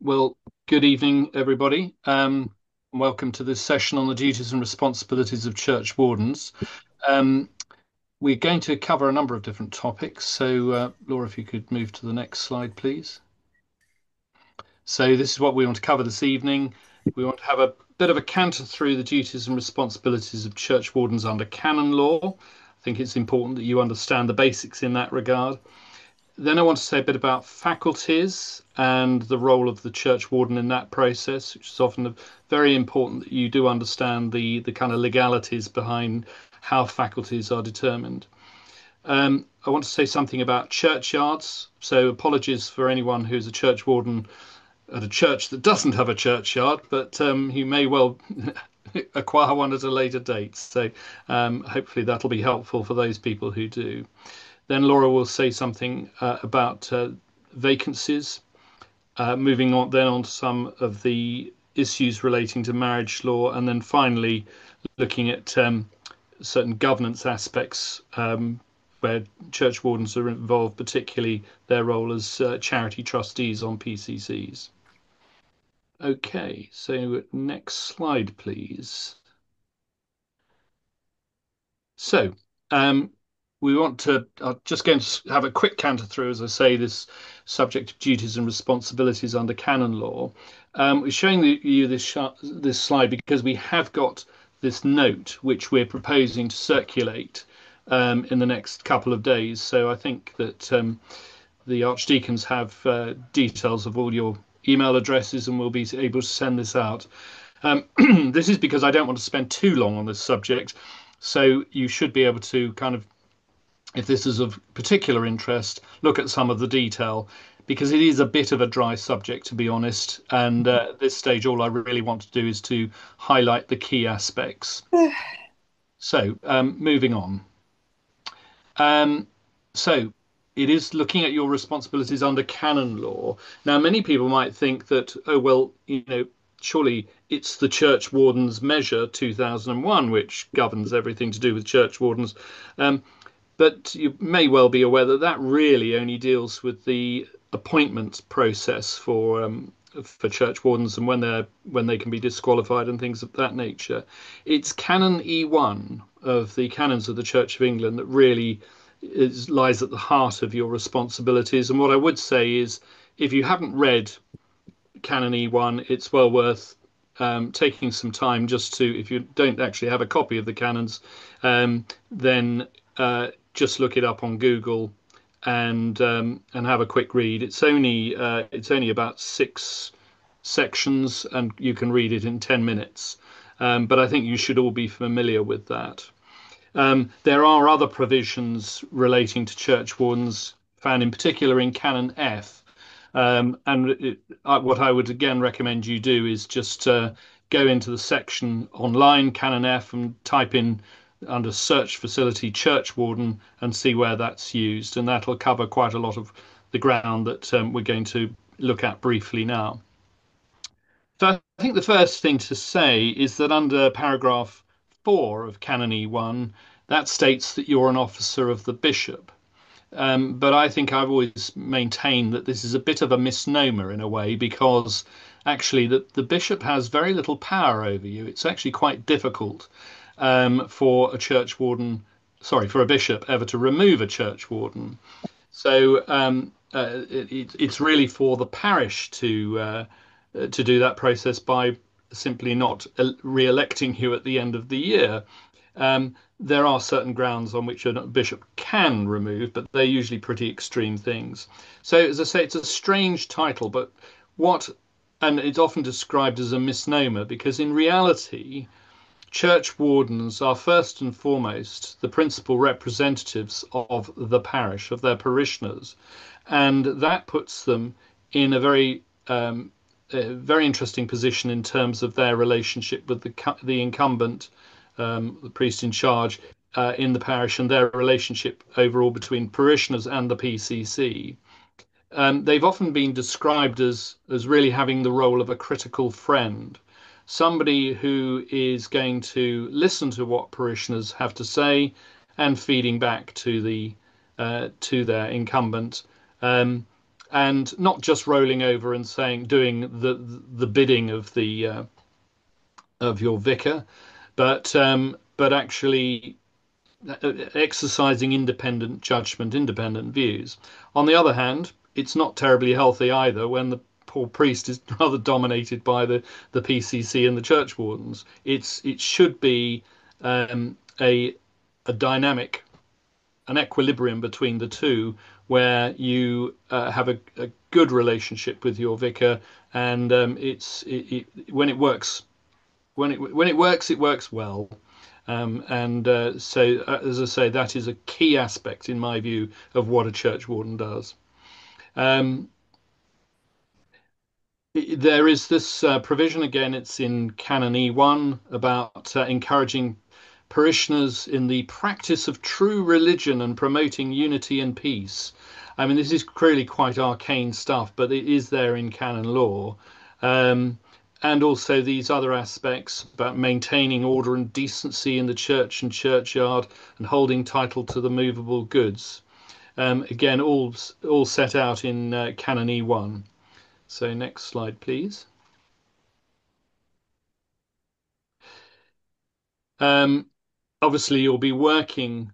Well, good evening, everybody. Welcome to this session on the duties and responsibilities of church wardens. Um, we're going to cover a number of different topics. So, Laura, if you could move to the next slide, please. So, this is what we want to cover this evening. We want to have a bit of a canter through the duties and responsibilities of church wardens under canon law. I think it's important that you understand the basics in that regard. Then I want to say a bit about faculties and the role of the church warden in that process, which is often very important that you do understand the kind of legalities behind how faculties are determined. I want to say something about churchyards. So apologies for anyone who's a church warden at a church that doesn't have a churchyard, but you may well acquire one at a later date. So hopefully that'll be helpful for those people who do. Then Laura will say something about vacancies, moving on then on to some of the issues relating to marriage law, and then finally looking at certain governance aspects where church wardens are involved, particularly their role as charity trustees on PCCs. Okay, so next slide, please. So, um, we want to just going to have a quick canter through, as I say, this subject of duties and responsibilities under canon law. We're showing you this slide because we have got this note which we're proposing to circulate in the next couple of days. So I think that the archdeacons have details of all your email addresses and will be able to send this out. This is because I don't want to spend too long on this subject. So you should be able to kind of, if this is of particular interest, look at some of the detail because it is a bit of a dry subject, to be honest. And at this stage, all I really want to do is to highlight the key aspects. So moving on. Um, so it is looking at your responsibilities under canon law. Now, many people might think that, oh, well, surely it's the Church Wardens Measure 2001, which governs everything to do with church wardens. Um, but you may well be aware that that really only deals with the appointment process for church wardens and when they can be disqualified and things of that nature. It's Canon E1 of the canons of the Church of England that really lies at the heart of your responsibilities. And what I would say is, if you haven't read Canon E1, it's well worth taking some time just to, if you don't actually have a copy of the canons, then just look it up on Google and have a quick read. It's only about 6 sections, and you can read it in 10 minutes. But I think you should all be familiar with that. There are other provisions relating to church wardens found in particular in Canon F. What I would again recommend you do is just go into the section online, Canon F, and type in under search facility church warden and see where that's used. And that'll cover quite a lot of the ground that we're going to look at briefly now. So I think the first thing to say is that under paragraph 4 of Canon E1, that states that you're an officer of the bishop. But I think I've always maintained that this is a bit of a misnomer in a way because actually the bishop has very little power over you. It's actually quite difficult for a church warden, sorry, for a bishop ever to remove a church warden. So it's really for the parish to do that process by simply not re-electing you at the end of the year. There are certain grounds on which a bishop can remove, but they're usually pretty extreme things. So, as I say, it's a strange title, but and it's often described as a misnomer because in reality, church wardens are first and foremost the principal representatives of the parish, of their parishioners, and that puts them in a very interesting position in terms of their relationship with the incumbent, the priest in charge in the parish, and their relationship overall between parishioners and the PCC. They've often been described as really having the role of a critical friend, somebody who is going to listen to what parishioners have to say and feeding back to their incumbent. Um, and not just rolling over and saying doing the bidding of your vicar, but actually exercising independent judgment, independent views. On the other hand, it's not terribly healthy either when the poor priest is rather dominated by the PCC and the churchwardens. It should be um, a a dynamic, an equilibrium between the two, where you have a good relationship with your vicar, and when it works, it works well. As I say, that is a key aspect, in my view, of what a churchwarden does. Um, there is this provision again, it's in Canon E1 about encouraging parishioners in the practice of true religion and promoting unity and peace. I mean, this is clearly quite arcane stuff, but it is there in canon law. Um, and also these other aspects about maintaining order and decency in the church and churchyard and holding title to the movable goods. Again, all set out in Canon E1. So next slide, please. Um, Obviously, you'll be working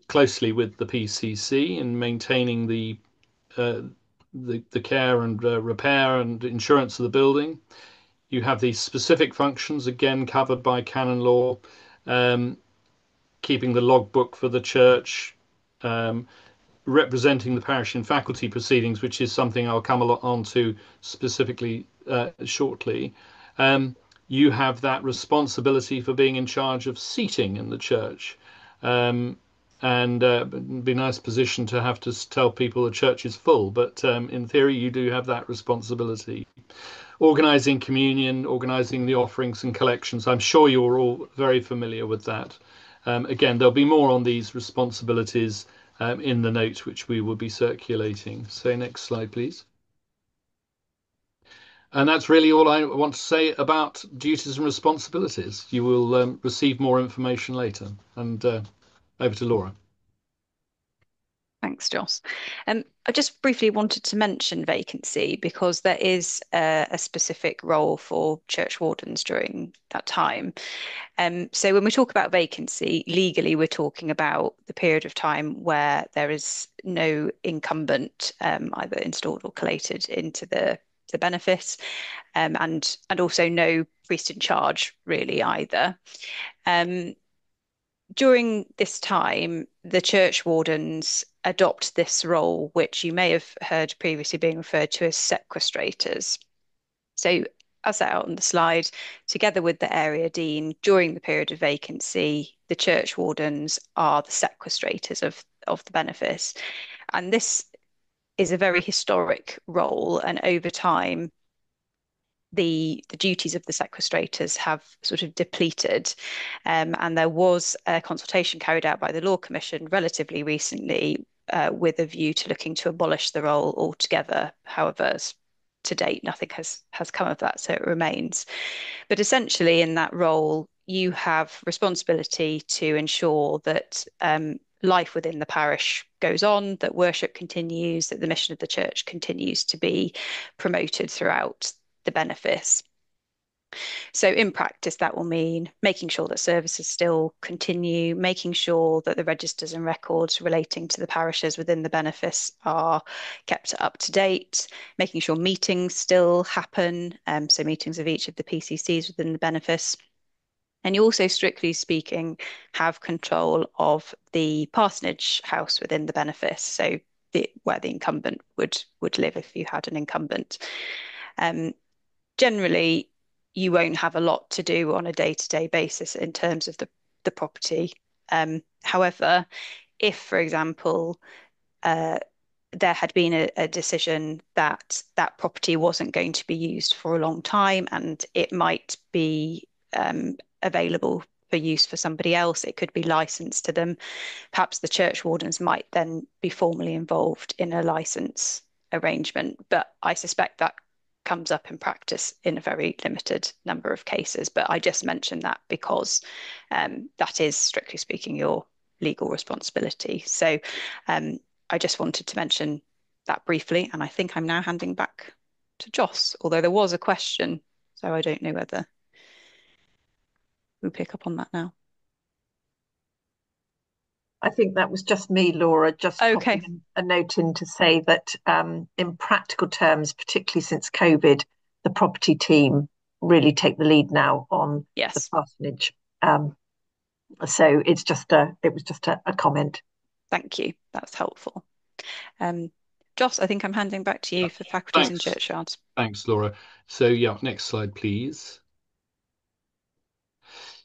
closely with the PCC in maintaining uh, the care and repair and insurance of the building. You have these specific functions again covered by canon law, um, keeping the logbook for the church, um, representing the parish in faculty proceedings, which is something I'll come on to specifically shortly. Um, you have that responsibility for being in charge of seating in the church. Um, and it'd be a nice position to have to tell people the church is full, but in theory, you do have that responsibility. Organising communion, organising the offerings and collections. I'm sure you're all very familiar with that. Again, there'll be more on these responsibilities in the note which we will be circulating. So next slide, please. And that's really all I want to say about duties and responsibilities. You will receive more information later. And over to Laura. Thanks, Joss. I just briefly wanted to mention vacancy because there is a specific role for churchwardens during that time. So when we talk about vacancy, legally, we're talking about the period of time where there is no incumbent either installed or collated into the benefice, and also no priest in charge really either. Um, During this time, the churchwardens adopt this role, which you may have heard previously being referred to as sequestrators. So, as set out on the slide, together with the area dean, during the period of vacancy, the churchwardens are the sequestrators of the benefice. And this is a very historic role, and over time, the duties of the sequestrators have sort of depleted. And there was a consultation carried out by the Law Commission relatively recently with a view to looking to abolish the role altogether. However, to date, nothing has come of that, so it remains. But essentially, in that role, you have responsibility to ensure that life within the parish goes on, that worship continues, that the mission of the church continues to be promoted throughout the benefice. So in practice, that will mean making sure that services still continue, making sure that the registers and records relating to the parishes within the benefice are kept up to date, making sure meetings still happen, so meetings of each of the PCCs within the benefice. And you also, strictly speaking, have control of the parsonage house within the benefice, so where the incumbent would live if you had an incumbent. Um, Generally, you won't have a lot to do on a day-to-day basis in terms of the property. However, if, for example, uh, there had been a decision that that property wasn't going to be used for a long time and it might be available for use for somebody else, it could be licensed to them. Perhaps the churchwardens might then be formally involved in a license arrangement, but I suspect that comes up in practice in a very limited number of cases. But I just mentioned that because that is, strictly speaking, your legal responsibility. So I just wanted to mention that briefly, and I think I'm now handing back to Joss, although there was a question, so I don't know whether we'll pick up on that now. I think that was just me, Laura, just Okay. popping a note in to say that in practical terms, particularly since COVID, the property team really take the lead now on the Yes. parsonage. So it was just a comment. Thank you. That's helpful. Um, Joss, I think I'm handing back to you for faculties and Thanks. churchyards. Thanks, Laura. So, yeah, next slide, please.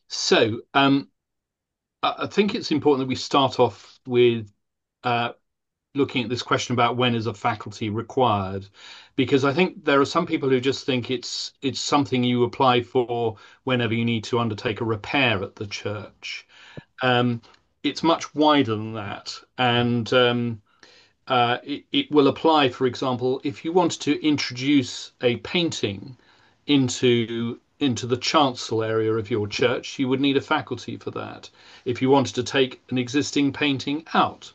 So, I think it's important that we start off with uh, looking at this question about when is a faculty required, because I think there are some people who just think it's something you apply for whenever you need to undertake a repair at the church. Um, it's much wider than that, and it will apply, for example, if you wanted to introduce a painting into the chancel area of your church, you would need a faculty for that. If you wanted to take an existing painting out,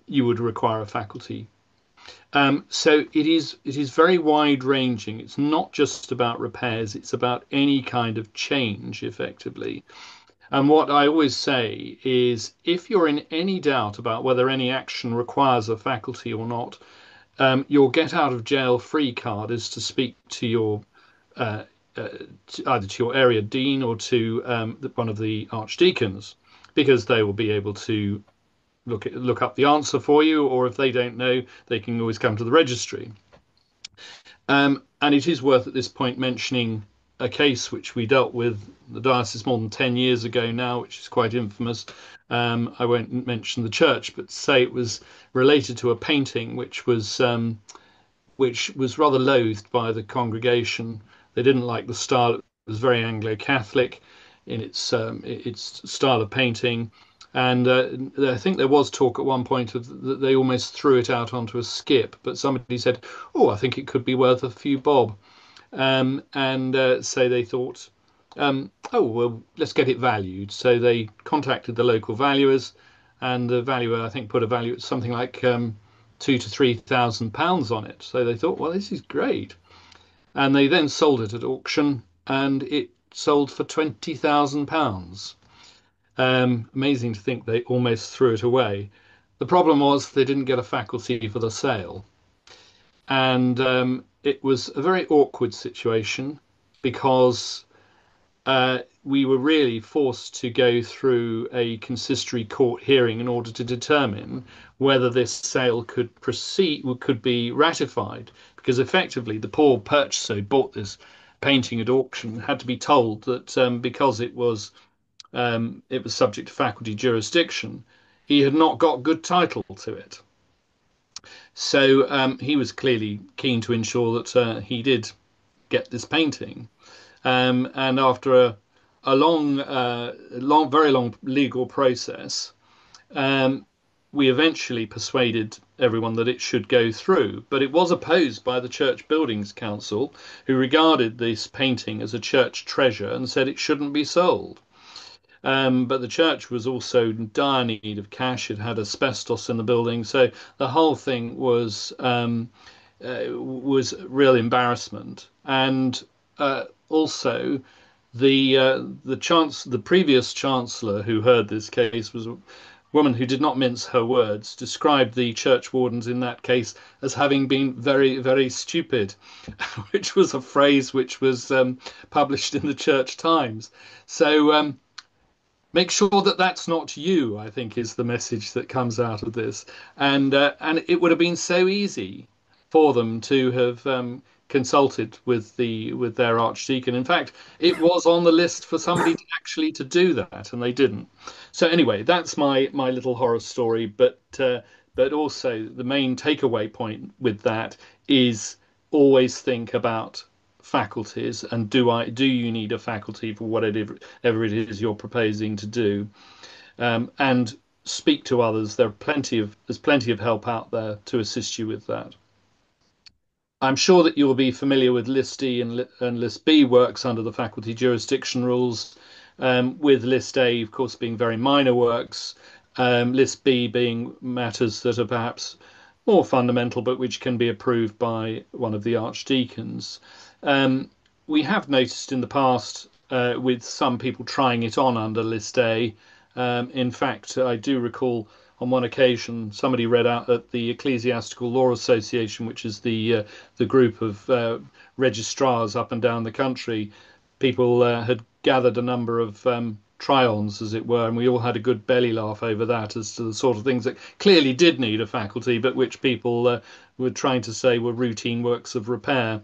you would require a faculty. So it is very wide ranging. It's not just about repairs, it's about any kind of change effectively. And what I always say is if you're in any doubt about whether any action requires a faculty or not, your get out of jail free card is to speak to your uh, uh, either to your area dean or to one of the archdeacons, because they will be able to look up the answer for you, or if they don't know, they can always come to the registry. And it is worth at this point mentioning a case which we dealt with the diocese more than 10 years ago now, which is quite infamous. I won't mention the church, but say it was related to a painting which was rather loathed by the congregation. They didn't like the style. It was very Anglo-Catholic in its style of painting, and I think there was talk at one point that they almost threw it out onto a skip. But somebody said, "Oh, I think it could be worth a few bob," and so they thought, "Oh, well, let's get it valued." So they contacted the local valuers, and the valuer, I think, put a value at something like £2,000 to £3,000 on it. So they thought, well, this is great. And they then sold it at auction, and it sold for £20,000. Amazing to think they almost threw it away. The problem was they didn't get a faculty for the sale. And it was a very awkward situation because we were really forced to go through a consistory court hearing in order to determine whether this sale could proceed, could be ratified, because effectively the poor purchaser who bought this painting at auction had to be told that because it was subject to faculty jurisdiction, he had not got good title to it. So he was clearly keen to ensure that he did get this painting. And after a very long legal process, um, we eventually persuaded everyone that it should go through. But it was opposed by the Church Buildings Council, who regarded this painting as a church treasure and said it shouldn't be sold. But the church was also in dire need of cash. It had asbestos in the building, so the whole thing was real embarrassment. And also, the previous chancellor who heard this case was a woman who did not mince her words, described the churchwardens in that case as having been very, very stupid, which was a phrase which was published in the Church Times. So make sure that that's not you, I think, is the message that comes out of this. And it would have been so easy for them to have consulted with their archdeacon. In fact, it was on the list for somebody to actually to do that, and they didn't. So anyway, that's my little horror story. But also the main takeaway point with that is always think about faculties, and do you need a faculty for whatever it is you're proposing to do, and speak to others. There's plenty of help out there to assist you with that. I'm sure that you'll be familiar with List E and List B works under the faculty jurisdiction rules, with List A, of course, being very minor works, List B being matters that are perhaps more fundamental, but which can be approved by one of the archdeacons. Um, we have noticed in the past with some people trying it on under List A. In fact, I do recall on one occasion somebody read out at the Ecclesiastical Law Association, which is the group of registrars up and down the country. People had gathered a number of try-ons, as it were, and we all had a good belly laugh over that as to the sort of things that clearly did need a faculty, but which people were trying to say were routine works of repair.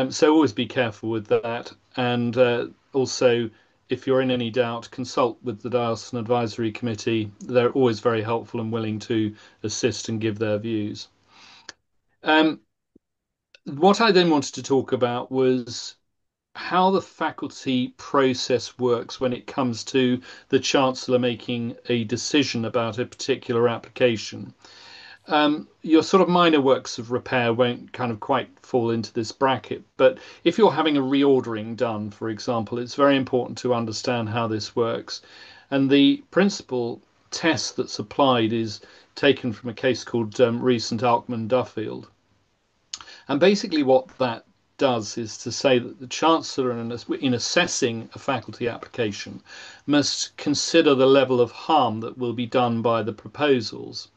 So always be careful with that, and also, if you're in any doubt, consult with the Diocesan Advisory Committee. They're always very helpful and willing to assist and give their views. What I then wanted to talk about was how the faculty process works when it comes to the Chancellor making a decision about a particular application. Your sort of minor works of repair won't kind of quite fall into this bracket, but if you're having a reordering done, for example, it's very important to understand how this works. And the principal test that's applied is taken from a case called Rees St Alkmund Duffield. And basically, what that does is to say that the Chancellor, in assessing a faculty application, must consider the level of harm that will be done by the proposals.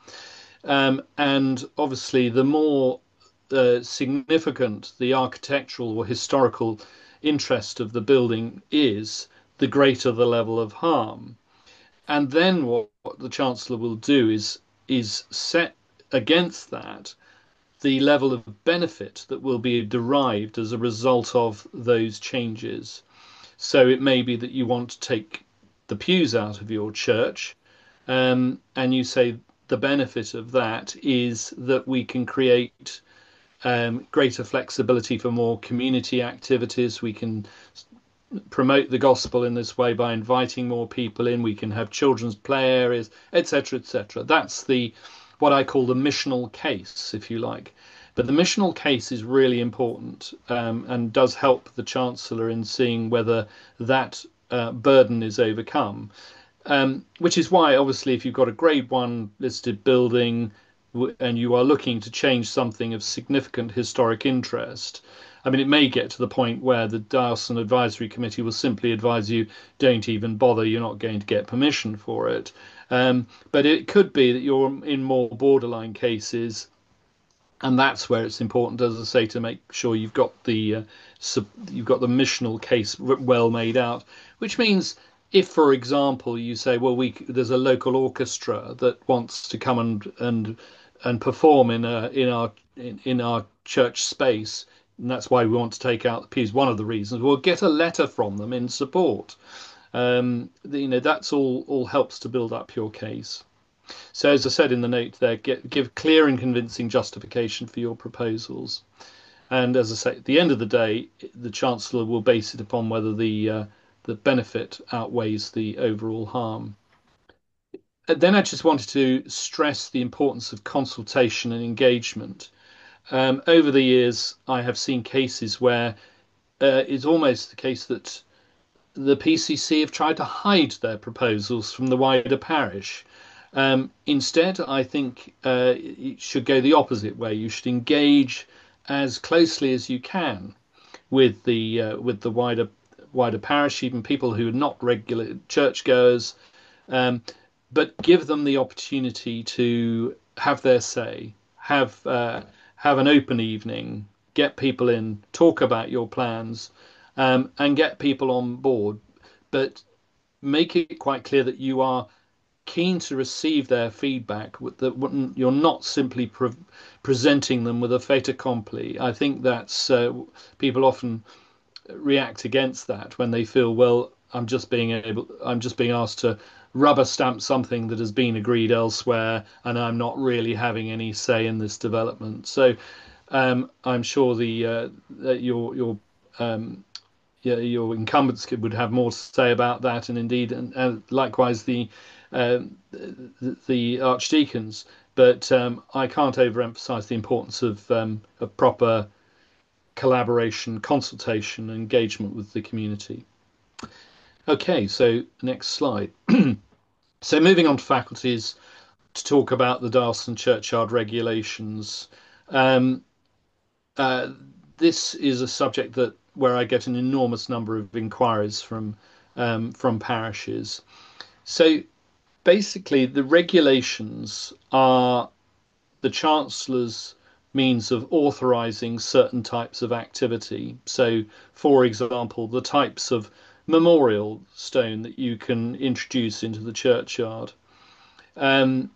And obviously, the more significant the architectural or historical interest of the building is, the greater the level of harm. And then what the Chancellor will do is set against that the level of benefit that will be derived as a result of those changes. So it may be that you want to take the pews out of your church, and you say the benefit of that is that we can create greater flexibility for more community activities. We can promote the gospel in this way by inviting more people in. We can have children's play areas, etc., etc. That's the what I call the missional case, if you like. But the missional case is really important and does help the Chancellor in seeing whether that burden is overcome. Which is why, obviously, if you've got a grade one listed building and you are looking to change something of significant historic interest, I mean, it may get to the point where the Diocesan Advisory Committee will simply advise you, don't even bother, you're not going to get permission for it. But it could be that you're in more borderline cases, and that's where it's important, as I say, to make sure you've got the missional case well made out. Which means, if, for example, you say, well, there's a local orchestra that wants to come and perform in our church space, and that's why we want to take out the pews. One of the reasons we'll get a letter from them in support. That's all helps to build up your case. So, as I said in the note there, give clear and convincing justification for your proposals. And as I say, at the end of the day, the Chancellor will base it upon whether the benefit outweighs the overall harm. Then I just wanted to stress the importance of consultation and engagement. Over the years, I have seen cases where it's almost the case that the PCC have tried to hide their proposals from the wider parish. Instead, I think it should go the opposite way. You should engage as closely as you can with the wider parish, even people who are not regular churchgoers, but give them the opportunity to have their say, have an open evening, get people in, talk about your plans, and get people on board. But make it quite clear that you are keen to receive their feedback, that you're not simply presenting them with a fait accompli. I think that's people often react against that when they feel, well, I'm just being asked to rubber stamp something that has been agreed elsewhere, and I'm not really having any say in this development. So I'm sure that your incumbents would have more to say about that, and indeed, and likewise the archdeacons. But I can't overemphasize the importance of proper collaboration, consultation, engagement with the community. Okay, so next slide. So moving on to faculties, to talk about the Darlston Churchyard regulations. Um, uh, this is a subject that where I get an enormous number of inquiries from parishes. So basically, the regulations are the Chancellor's means of authorising certain types of activity. So, for example, the types of memorial stone that you can introduce into the churchyard. Um,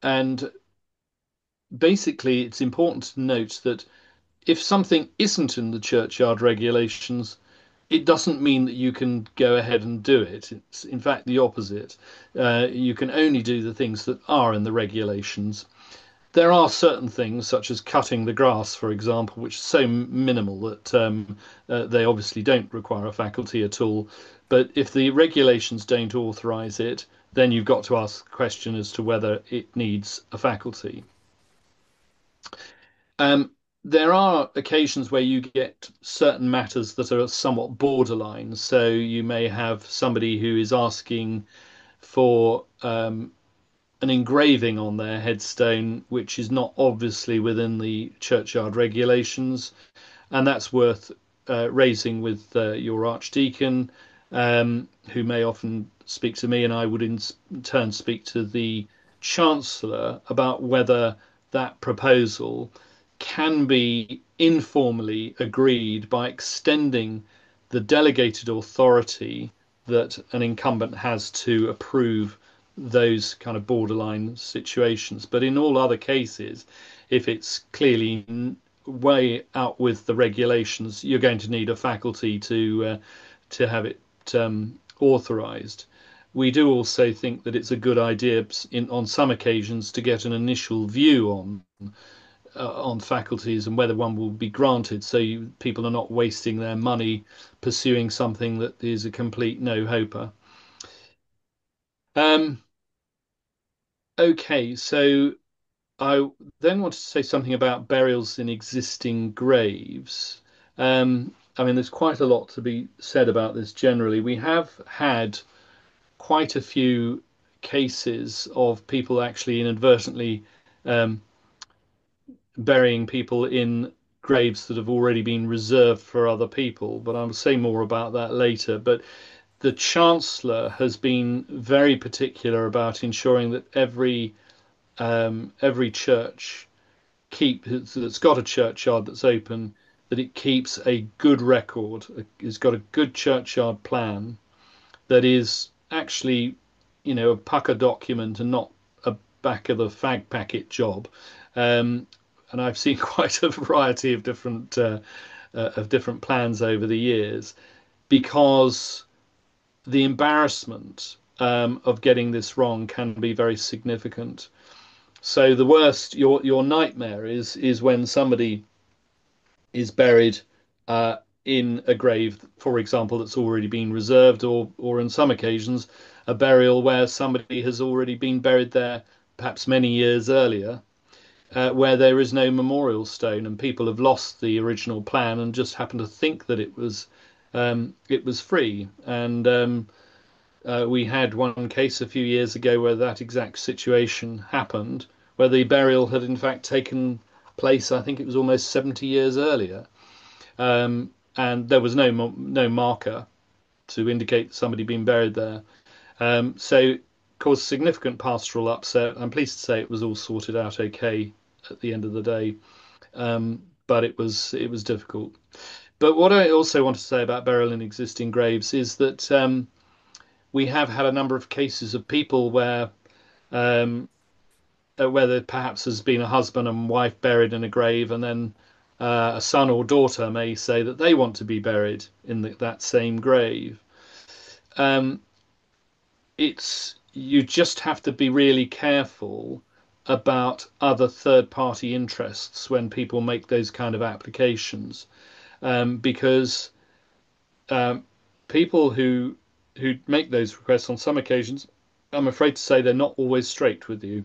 and basically, it's important to note that if something isn't in the churchyard regulations, it doesn't mean that you can go ahead and do it. It's in fact the opposite. You can only do the things that are in the regulations. There are certain things, such as cutting the grass, for example, which are so minimal that they obviously don't require a faculty at all. But if the regulations don't authorise it, then you've got to ask the question as to whether it needs a faculty. Um, there are occasions where you get certain matters that are somewhat borderline. So you may have somebody who is asking for an engraving on their headstone, which is not obviously within the churchyard regulations, and that's worth raising with your Archdeacon, who may often speak to me, and I would in turn speak to the Chancellor about whether that proposal can be informally agreed by extending the delegated authority that an incumbent has to approve those kind of borderline situations. But in all other cases, if it's clearly way out with the regulations, you're going to need a faculty to have it authorised. We do also think that it's a good idea on some occasions to get an initial view on faculties and whether one will be granted, so people are not wasting their money pursuing something that is a complete no-hoper. Okay, so I then wanted to say something about burials in existing graves. I mean, there's quite a lot to be said about this generally. We have had quite a few cases of people actually inadvertently um, burying people in graves that have already been reserved for other people, but I'll say more about that later. But the Chancellor has been very particular about ensuring that every church that's got a churchyard that's open, that it keeps a good record. It's got a good churchyard plan that is actually, a pucker document and not a back of the fag packet job. And I've seen quite a variety of different plans over the years because the embarrassment of getting this wrong can be very significant. So the worst, your nightmare is when somebody is buried uh, in a grave, for example, that's already been reserved, or in some occasions, a burial where somebody has already been buried there, perhaps many years earlier, where there is no memorial stone, and people have lost the original plan and just happen to think that it was free. And we had one case a few years ago where that exact situation happened, where the burial had in fact taken place. I think it was almost 70 years earlier, and there was no marker to indicate that somebody had been buried there. So caused significant pastoral upset. I'm pleased to say it was all sorted out okay at the end of the day, but it was difficult. But what I also want to say about burial in existing graves is that we have had a number of cases of people um, where there perhaps has been a husband and wife buried in a grave, and then a son or daughter may say that they want to be buried in that same grave. Um, it's you just have to be really careful about other third-party interests when people make those kind of applications, because um, people who make those requests on some occasions, I'm afraid to say they're not always straight with you,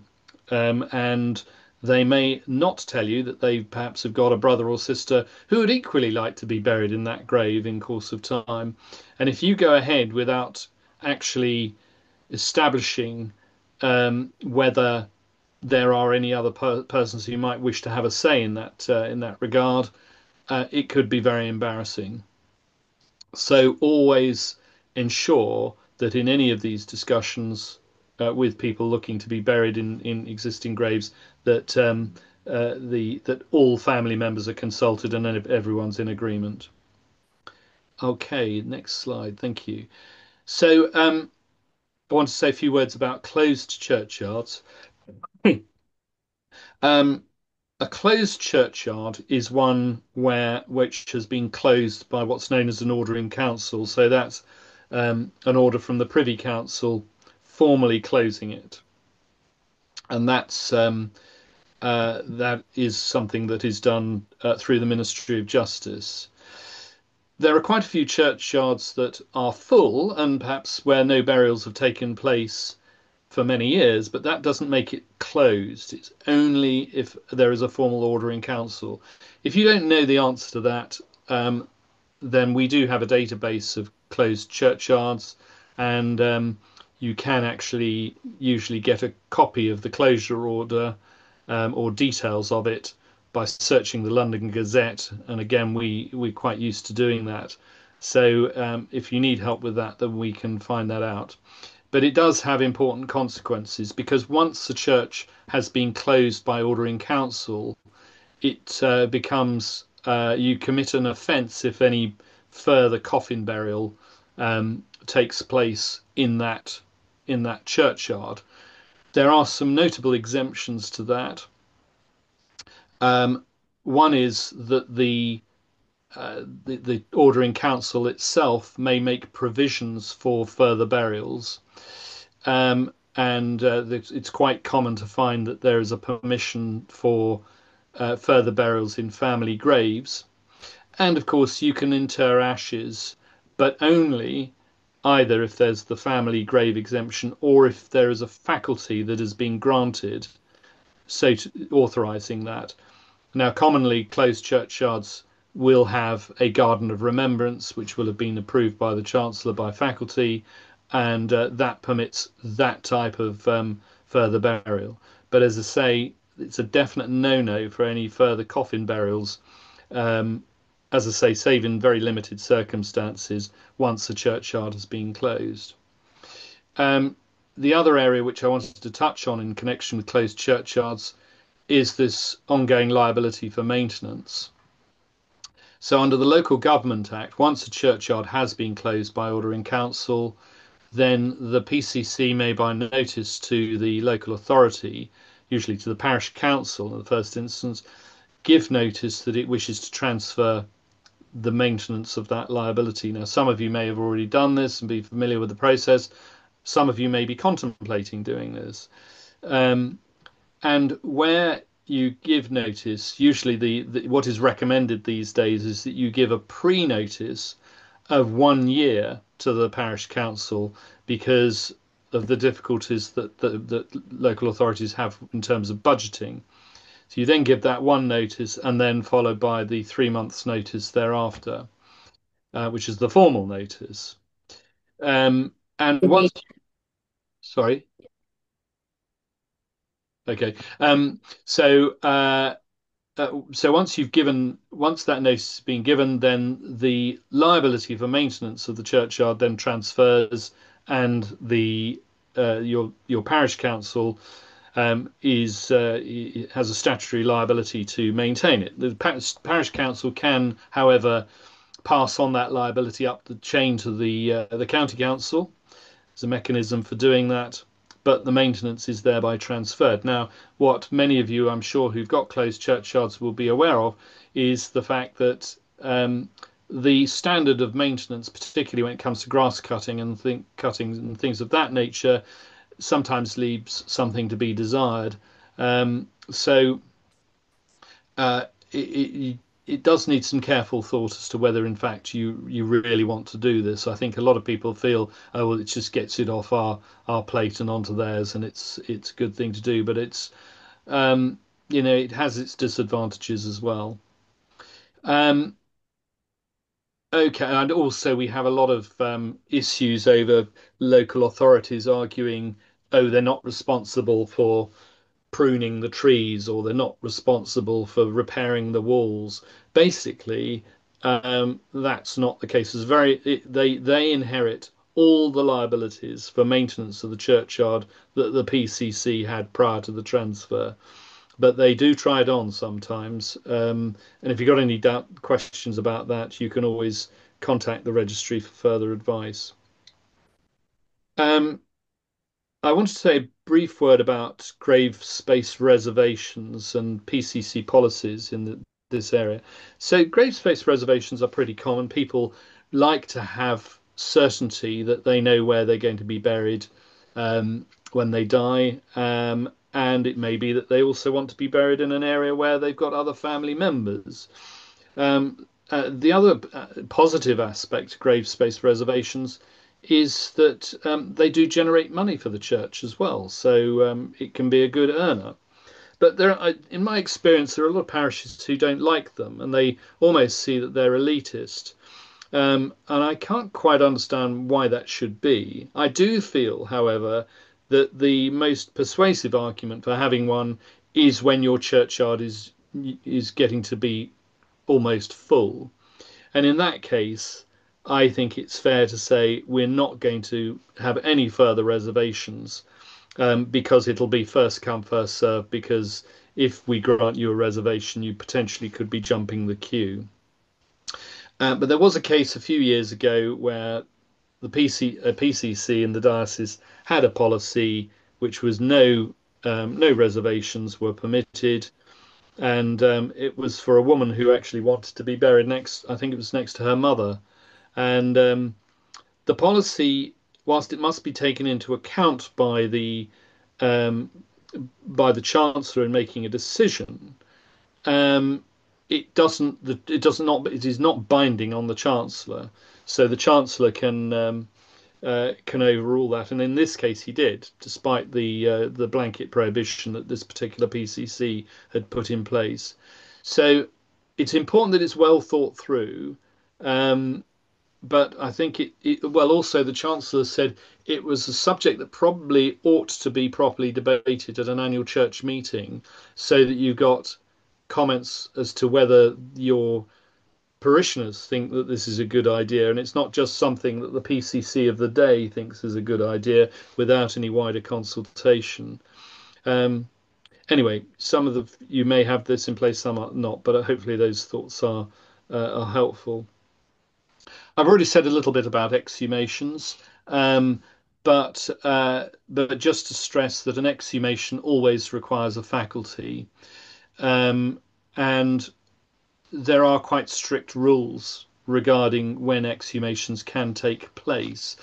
and they may not tell you that they perhaps have got a brother or sister who would equally like to be buried in that grave in course of time. And if you go ahead without actually establishing whether there are any other persons who might wish to have a say in that regard, it could be very embarrassing. So always ensure that in any of these discussions with people looking to be buried in existing graves, that the that all family members are consulted and everyone's in agreement. Okay, next slide. Thank you. So I want to say a few words about closed churchyards. Um, a closed churchyard is one which has been closed by what's known as an order in council. So that's an order from the Privy Council formally closing it, and that is something that is done through the Ministry of Justice. There are quite a few churchyards that are full, and perhaps where no burials have taken place for many years, but that doesn't make it closed. It's only if there is a formal order in council. If you don't know the answer to that, then we do have a database of closed churchyards, and you can actually usually get a copy of the closure order or details of it by searching the London Gazette. And again, we're quite used to doing that. So if you need help with that, then we can find that out. But it does have important consequences because once a church has been closed by order in council, it becomes you commit an offence if any further coffin burial takes place in that churchyard. There are some notable exemptions to that. One is that the order in council itself may make provisions for further burials. And it's quite common to find that there is a permission for further burials in family graves. And of course, you can inter ashes, but only either if there's the family grave exemption or if there is a faculty that has been granted, so authorising that. Now, commonly, closed churchyards will have a garden of remembrance, which will have been approved by the Chancellor by faculty, and that permits that type of further burial. But as I say, it's a definite no-no for any further coffin burials. As I say, save in very limited circumstances once the churchyard has been closed. The other area which I wanted to touch on in connection with closed churchyards is this ongoing liability for maintenance. So, under the Local Government Act, once a churchyard has been closed by order in council, then the PCC may, by notice to the local authority, usually to the parish council in the first instance, give notice that it wishes to transfer the maintenance of that liability. Now, some of you may have already done this and be familiar with the process. Some of you may be contemplating doing this. And where you give notice, usually what is recommended these days is that you give a pre-notice of 1 year to the parish council because of the difficulties that local authorities have in terms of budgeting. So you then give that one notice and then followed by the 3 months notice thereafter, which is the formal notice. And once, sorry, okay. So so once that notice has been given, then the liability for maintenance of the churchyard then transfers, and the your parish council has a statutory liability to maintain it. The parish council can, however, pass on that liability up the chain to the county council. There's a mechanism for doing that, but the maintenance is thereby transferred. Now, what many of you, I'm sure, who've got closed churchyards will be aware of is the fact that the standard of maintenance, particularly when it comes to grass cutting and cuttings and things of that nature, sometimes leaves something to be desired. So it does need some careful thought as to whether, in fact, you really want to do this. I think a lot of people feel, oh well, it just gets it off our plate and onto theirs, and it's a good thing to do. But it's it has its disadvantages as well. Um, okay, and also we have a lot of issues over local authorities arguing, oh, they're not responsible for pruning the trees or they're not responsible for repairing the walls. Basically, that's not the case. They inherit all the liabilities for maintenance of the churchyard that the PCC had prior to the transfer. But they do try it on sometimes. And if you've got any questions about that, you can always contact the registry for further advice. Um, I want to say a brief word about grave space reservations and PCC policies in this area. So, grave space reservations are pretty common. People like to have certainty that they know where they're going to be buried when they die. And it may be that they also want to be buried in an area where they've got other family members. The other positive aspect of grave space reservations is that they do generate money for the church as well, so it can be a good earner. But in my experience, there are a lot of parishes who don't like them, and they almost see that they're elitist. And I can't quite understand why that should be. I do feel, however, that the most persuasive argument for having one is when your churchyard is getting to be almost full. And in that case, I think it's fair to say we're not going to have any further reservations because it'll be first come, first served. Because if we grant you a reservation, you potentially could be jumping the queue. But there was a case a few years ago where the PCC in the diocese had a policy which was no reservations were permitted, and it was for a woman who actually wanted to be buried next. I think it was next to her mother, and the policy, whilst it must be taken into account um, by the chancellor in making a decision, um, it is not binding on the chancellor. So the chancellor can overrule that, and in this case he did, despite the blanket prohibition that this particular PCC had put in place. So it's important that it's well thought through. Um, but I think well, also the Chancellor said it was a subject that probably ought to be properly debated at an annual church meeting so that you got comments as to whether your parishioners think that this is a good idea, and it's not just something that the PCC of the day thinks is a good idea without any wider consultation. Um, anyway, some of you may have this in place, some are not, but hopefully those thoughts are helpful. I've already said a little bit about exhumations, um, but just to stress that an exhumation always requires a faculty, um, and there are quite strict rules regarding when exhumations can take place,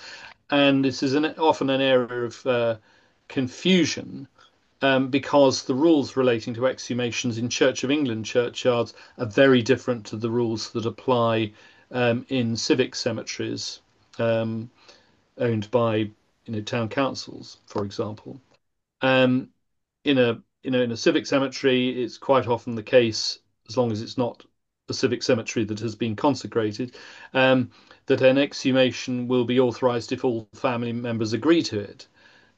and this is often an area of confusion. Because the rules relating to exhumations in Church of England churchyards are very different to the rules that apply in civic cemeteries um, owned by town councils, for example. Um, in a civic cemetery, it's quite often the case, as long as it's not a civic cemetery that has been consecrated, that an exhumation will be authorised if all family members agree to it.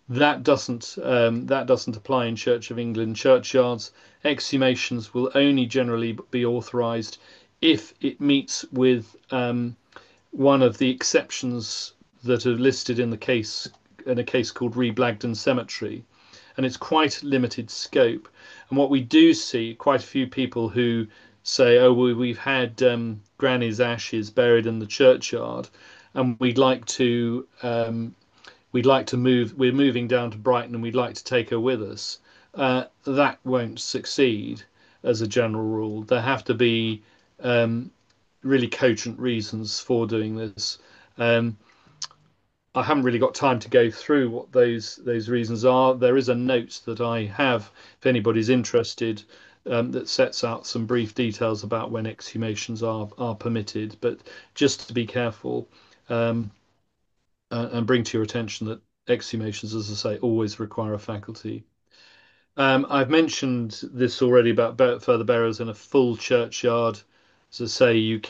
That doesn't apply in Church of England churchyards. Exhumations will only generally be authorised if it meets with one of the exceptions that are listed in a case called Re Blagden Cemetery, and it's quite limited scope. And what we do see, quite a few people who say, "Oh, we've had Granny's ashes buried in the churchyard, and we'd like to move. We're moving down to Brighton, and we'd like to take her with us." That won't succeed as a general rule. There have to be really cogent reasons for doing this. Um, I haven't really got time to go through what those reasons are. There is a note that I have, if anybody's interested, that sets out some brief details about when exhumations are permitted. But just to be careful and bring to your attention that exhumations, as I say, always require a faculty. I've mentioned this already about further burials in a full churchyard. As I say,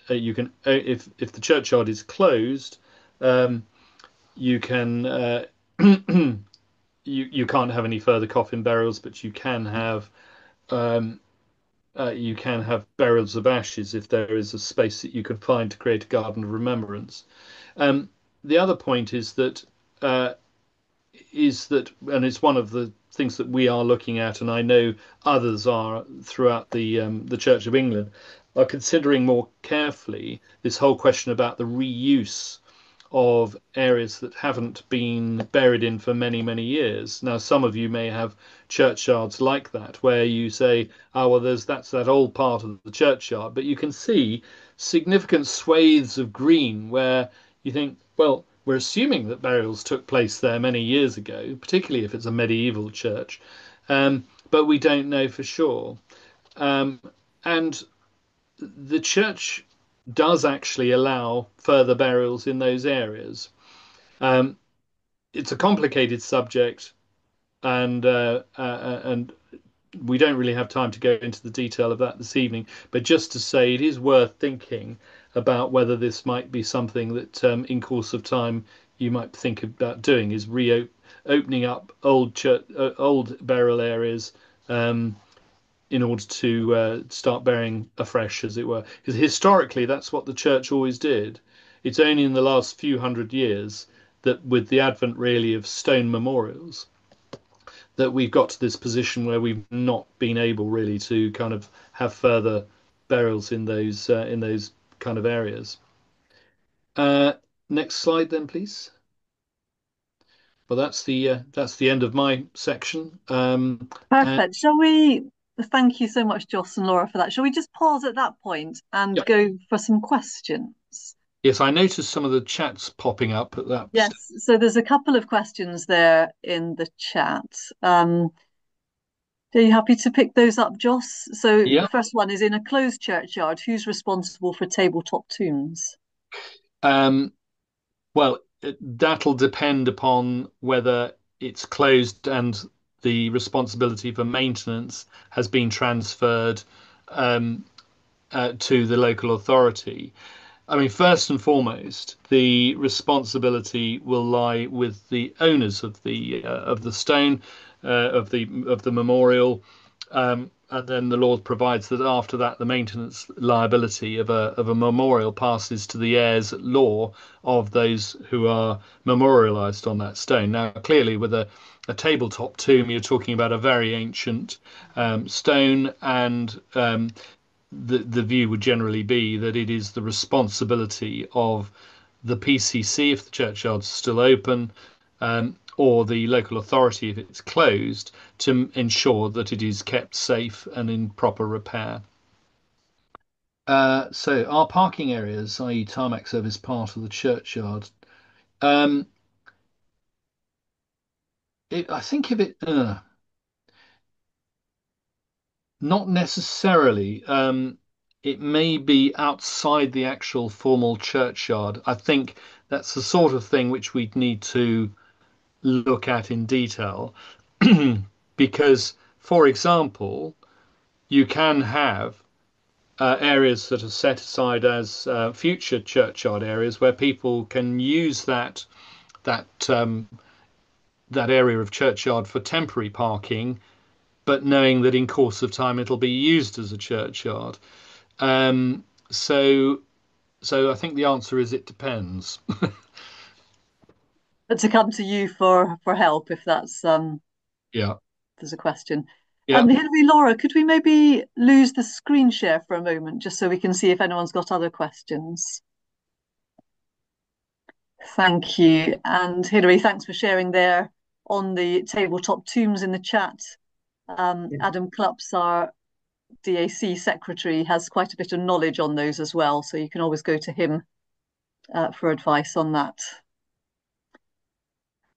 if the churchyard is closed, um, you can you can't have any further coffin burials, but um, you can have burials of ashes if there is a space that you can find to create a garden of remembrance. Um, the other point uh, is that, and it's one of the things that we are looking at, and I know others are throughout the Church of England, are considering more carefully this whole question about the reuse of areas that haven't been buried in for many, many years. Now, some of you may have churchyards like that, where you say, "Oh, well, that's that old part of the churchyard," but you can see significant swathes of green where you think, well, we're assuming that burials took place there many years ago, particularly if it's a medieval church, but we don't know for sure. Um, and the church does actually allow further burials in those areas. Um, it's a complicated subject, and we don't really have time to go into the detail of that this evening. But just to say, it is worth thinking about whether this might be something that, in course of time, you might think about doing, is reopening up old burial areas. In order to start burying afresh, as it were. Because historically, that's what the church always did. It's only in the last few hundred years that, with the advent really of stone memorials, that we've got to this position where we've not been able really to kind of have further burials in those kind of areas. Uh, Next slide, then, please. Well, that's the end of my section. And Perfect. Shall we? Thank you so much, Joss and Laura, for that. Shall we just pause at that point and yeah, go for some questions? yes, I noticed some of the chats popping up at that stage. Yes, so there's a couple of questions there in the chat. Are you happy to pick those up, Joss? So Yeah. the first one is: in a closed churchyard, who's responsible for tabletop tombs? Um, Well, that'll depend upon whether it's closed and the responsibility for maintenance has been transferred um, to the local authority. I mean, first and foremost, the responsibility will lie with the owners of the stone, of the memorial, and then the Lord provides that after that, the maintenance liability of a memorial passes to the heirs at law of those who are memorialised on that stone. Now, clearly, with a tabletop tomb, you're talking about a very ancient stone, and the view would generally be that it is the responsibility of the PCC if the churchyard's still open, or the local authority if it's closed, to ensure that it is kept safe and in proper repair. So, are parking areas, i.e., tarmac service, part of the churchyard? Um, I think if it, not necessarily. It may be outside the actual formal churchyard. I think that's the sort of thing which we'd need to look at in detail. Because, for example, you can have areas that are set aside as future churchyard areas where people can use that that area of churchyard for temporary parking, but knowing that in course of time it'll be used as a churchyard. Um, so, so I think the answer is it depends. But to come to you for help if that's Yeah, there's a question. yeah, Hilary, Laura, could we maybe lose the screen share for a moment just so we can see if anyone's got other questions? Thank you. And Hilary, thanks for sharing there on the tabletop tombs in the chat. Adam Klupps, our DAC secretary, has quite a bit of knowledge on those as well, so you can always go to him for advice on that.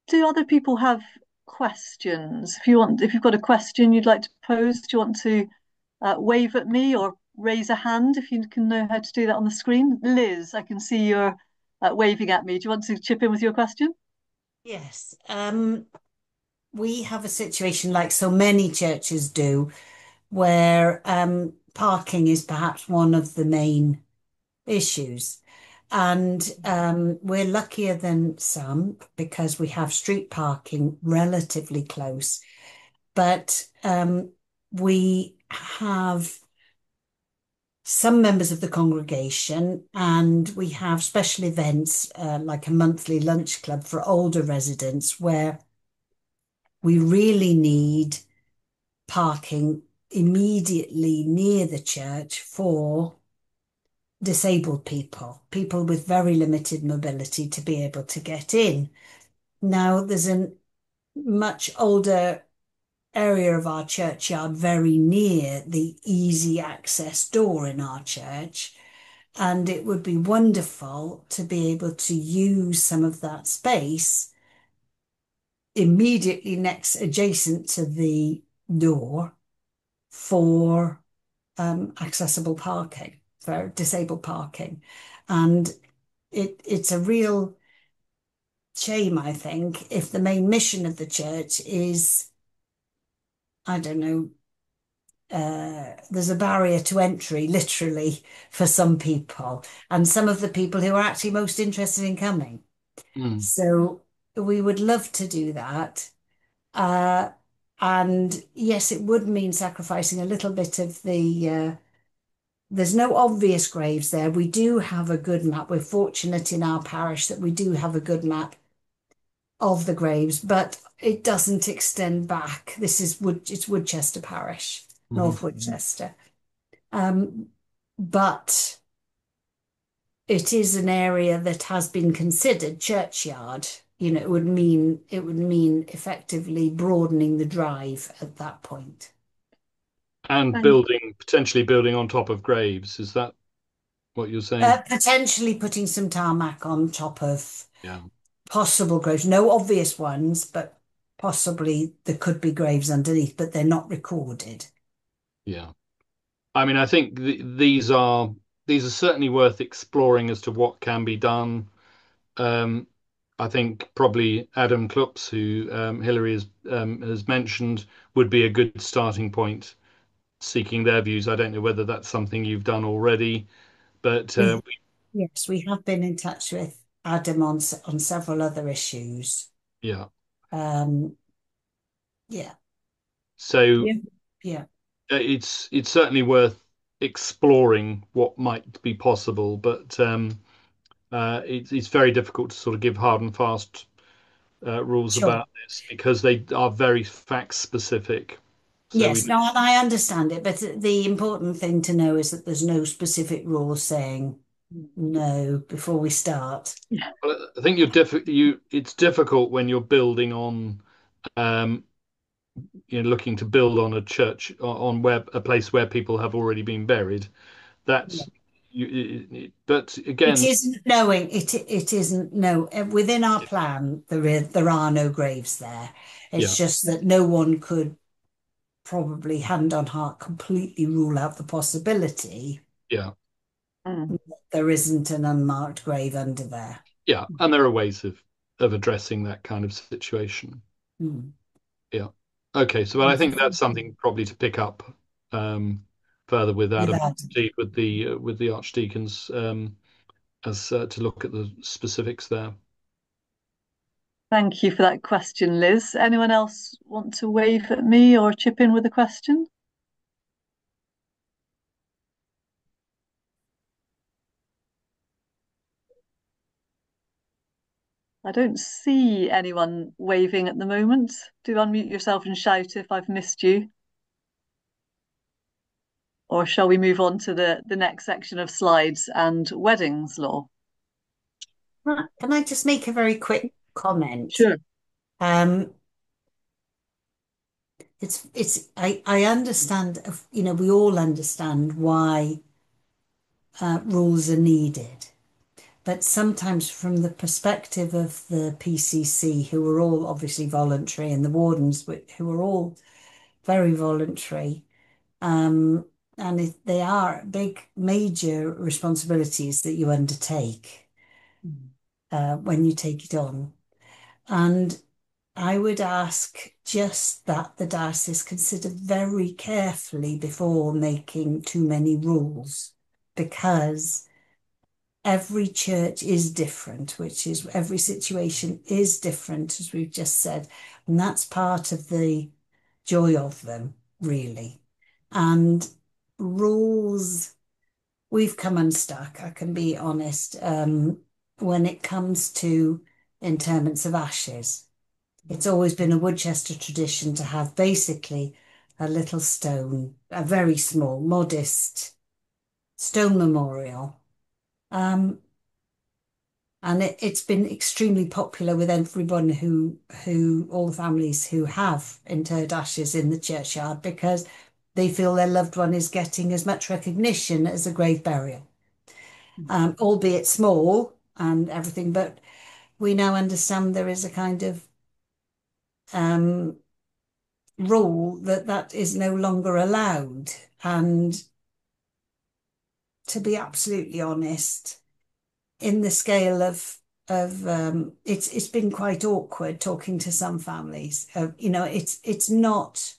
Do other people have questions? If you've got a question you'd like to pose, do you want to wave at me or raise a hand if you can know how to do that on the screen? Liz, I can see you're waving at me. Do you want to chip in with your question? Yes, we have a situation like so many churches do, where parking is perhaps one of the main issues. And we're luckier than some because we have street parking relatively close. But we have some members of the congregation, and we have special events like a monthly lunch club for older residents where we really need parking immediately near the church for disabled people, people with very limited mobility to be able to get in. Now, there's a much older area of our churchyard very near the easy access door in our church. And it would be wonderful to be able to use some of that space immediately next, adjacent to the door for accessible parking, for disabled parking. And it's a real shame, I think, if the main mission of the church is, I don't know, there's a barrier to entry, literally, for some people, and some of the people who are actually most interested in coming. Mm. So we would love to do that. Uh, and yes, it would mean sacrificing a little bit of there's no obvious graves there. We do have a good map. We're fortunate in our parish that we do have a good map of the graves, but it doesn't extend back. It's Woodchester Parish, North Mhm. Woodchester. But it is an area that has been considered churchyard. You know, it would mean effectively broadening the drive at that point. And Thank, potentially building on top of graves. Is that what you're saying? Potentially putting some tarmac on top of Yeah. possible graves. No obvious ones, but possibly there could be graves underneath, but they're not recorded. Yeah. I mean, I think these are certainly worth exploring as to what can be done. Um, I think probably Adam Kloops, who Hilary has mentioned, would be a good starting point, seeking their views. I don't know whether that's something you've done already, but We, yes, we have been in touch with Adam on several other issues. yeah. Um, yeah, So yeah, yeah, it's certainly worth exploring what might be possible, but it's very difficult to sort of give hard and fast rules sure. about this because they are very fact specific. So we Yes, no, and I understand it, but the important thing to know is that there's no specific rule saying no before we start. yeah, I think it's difficult when you're building on um, looking to build on a church on where a place where people have already been buried. Yeah. That's but It again, isn't knowing it. It isn't no within our plan. There are no graves there. It's yeah, just that no one could probably hand on heart completely rule out the possibility yeah, mm, there isn't an unmarked grave under there. yeah, and there are ways of addressing that kind of situation. Mm. Yeah. Okay, so well, I think that's something probably to pick up um, further with With Adam, that, indeed with the archdeacons as to look at the specifics there. thank you for that question, Liz. Anyone else want to wave at me or chip in with a question? I don't see anyone waving at the moment. Do unmute yourself and shout if I've missed you. Or shall we move on to the next section of slides and weddings law? can I just make a very quick comment? Sure. Um, I understand, we all understand why rules are needed. But sometimes, from the perspective of the PCC, who are all obviously voluntary, and the wardens, who are all very voluntary, um, and they are big, major responsibilities that you undertake when you take it on. And I would ask just that the diocese consider very carefully before making too many rules, because every church is different, which is every situation is different, as we've just said. And that's part of the joy of them, really. And rules, we've come unstuck, I can be honest, when it comes to interments of ashes. It's always been a Woodchester tradition to have basically a little stone, a very small, modest stone memorial. And it's been extremely popular with everyone all the families who have interred ashes in the churchyard, because they feel their loved one is getting as much recognition as a grave burial, albeit small and everything. But we now understand there is a kind of rule that is no longer allowed. And to be absolutely honest, in the scale of it's been quite awkward talking to some families. It's not.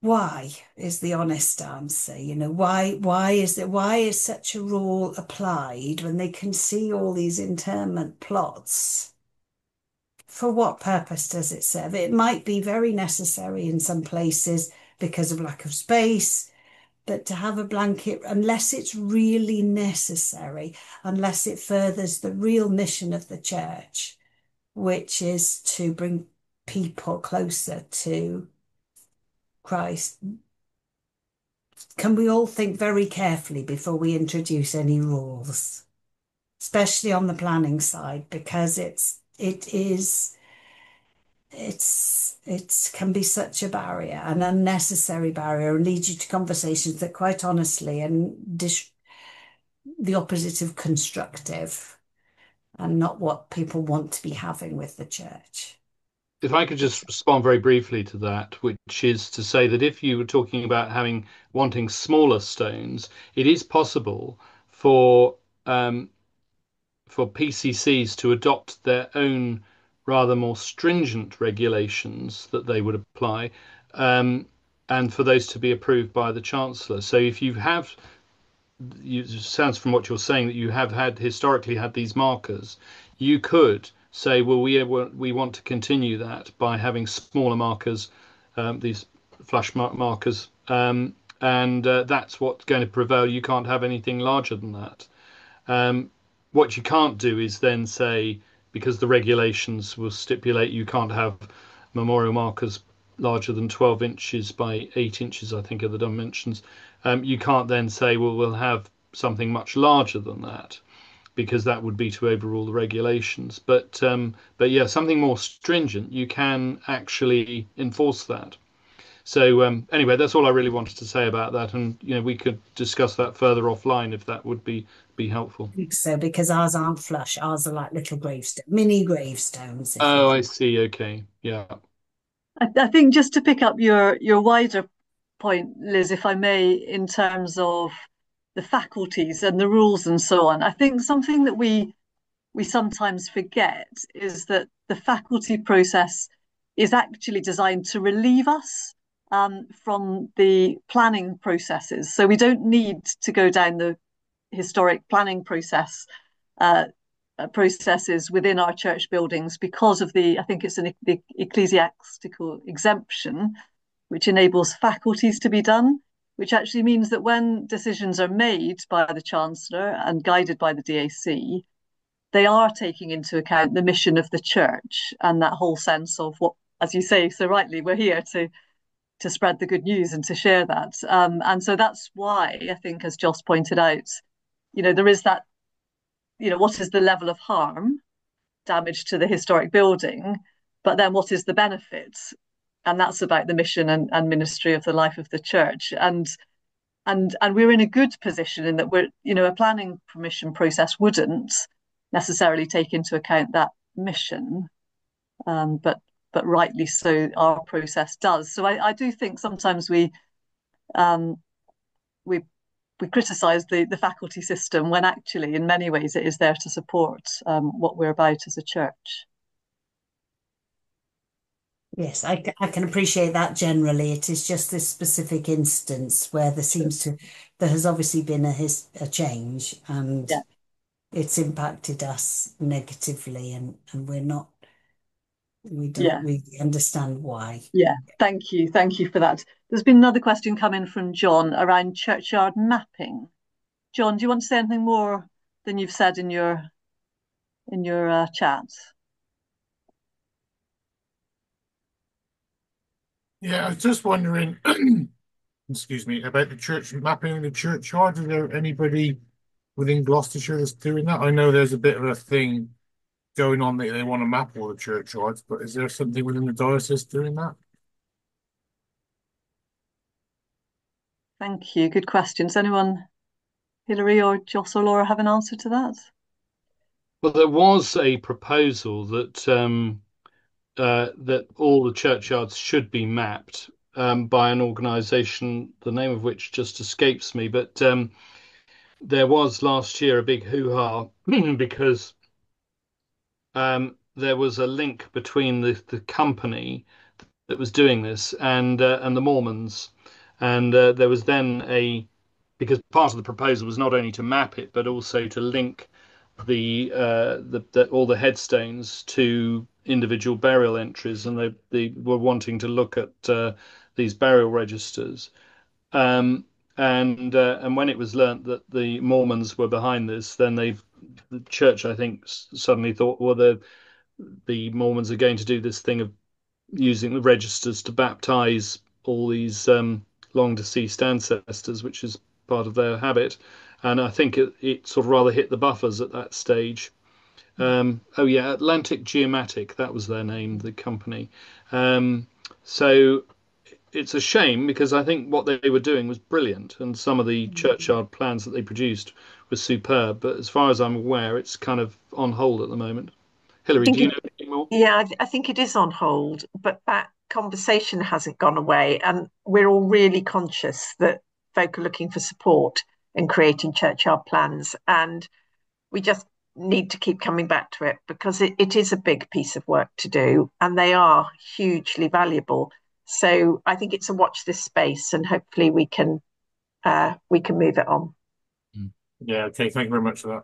Why is the honest answer? Why is such a rule applied when they can see all these interment plots? For what purpose does it serve? It might be very necessary in some places because of lack of space, but to have a blanket, unless it's really necessary, unless it furthers the real mission of the church, which is to bring people closer to Christ, can we all think very carefully before we introduce any rules, especially on the planning side, because it can be such a barrier, an unnecessary barrier, and lead you to conversations that, quite honestly, and the opposite of constructive, and not what people want to be having with the church. If I could just respond very briefly to that, which is to say that if you were talking about wanting smaller stones, it is possible for PCCs to adopt their own rather more stringent regulations that they would apply, and for those to be approved by the Chancellor. So if you have, it sounds from what you're saying that you have historically had these markers, you could say, well, we want to continue that by having smaller markers, these flush markers, and that's what's going to prevail. You can't have anything larger than that. What you can't do is then say, because the regulations will stipulate you can't have memorial markers larger than 12 inches by 8 inches, I think are the dimensions. You can't then say, well, we'll have something much larger than that, because that would be to overrule the regulations. But yeah, something more stringent, you can actually enforce that. So anyway, that's all I really wanted to say about that, and we could discuss that further offline if that would be helpful. I think so, because ours aren't flush. Ours are like little mini gravestones. Oh, I see. Okay, yeah. I think just to pick up your wider point, Liz, if I may, in terms of the faculties and the rules and so on, I think something that we sometimes forget is that the faculty process is actually designed to relieve us from the planning processes. So we don't need to go down the historic planning processes within our church buildings because of the ecclesiastical exemption, which enables faculties to be done, which actually means that when decisions are made by the Chancellor and guided by the DAC, they are taking into account the mission of the church and that whole sense of what, as you say so rightly, we're here to spread the good news and to share that. And so that's why I think, as Joss pointed out, there is that, what is the level of harm, damage to the historic building, but then what is the benefit? And that's about the mission and ministry of the life of the church. And we're in a good position in that we're, a planning permission process wouldn't necessarily take into account that mission, but rightly so, our process does. So I do think sometimes we criticise the faculty system when actually, in many ways, it is there to support what we're about as a church. Yes, I can appreciate that generally. It is just this specific instance where there has obviously been a change and Yeah, it's impacted us negatively and we don't yeah, really understand why. yeah. Thank you for that. There's been another question come in from John around churchyard mapping. John, do you want to say anything more than you've said in your chat? Yeah, I was just wondering, excuse me, about the church mapping the churchyard. Is there anybody within Gloucestershire that's doing that? I know there's a bit of a thing going on that they want to map all the churchyards, but is there something within the diocese doing that? Thank you. Good questions. Anyone, Hilary or Joss or Laura, have an answer to that? Well, there was a proposal that all the churchyards should be mapped by an organisation, the name of which just escapes me. But there was last year a big hoo-ha because there was a link between the company that was doing this and the Mormons, and there was then a because part of the proposal was not only to map it but also to link all the headstones to individual burial entries, and they were wanting to look at these burial registers. Um, and when it was learnt that the Mormons were behind this, then the church, I think, suddenly thought, well, the Mormons are going to do this thing of using the registers to baptize all these long deceased ancestors, which is part of their habit. And I think it sort of rather hit the buffers at that stage. Oh yeah, Atlantic Geomatic, that was their name, the company. Um, so it's a shame because I think what they were doing was brilliant, and some of the churchyard plans that they produced were superb. But as far as I'm aware, it's kind of on hold at the moment. I Hilary, think do you it, know anything more? yeah, I think it is on hold, but that conversation hasn't gone away. And we're all really conscious that folk are looking for support in creating churchyard plans. And we just need to keep coming back to it because it is a big piece of work to do and they are hugely valuable. So I think it's a watch this space and hopefully we can move it on. Yeah, okay, thank you very much for that.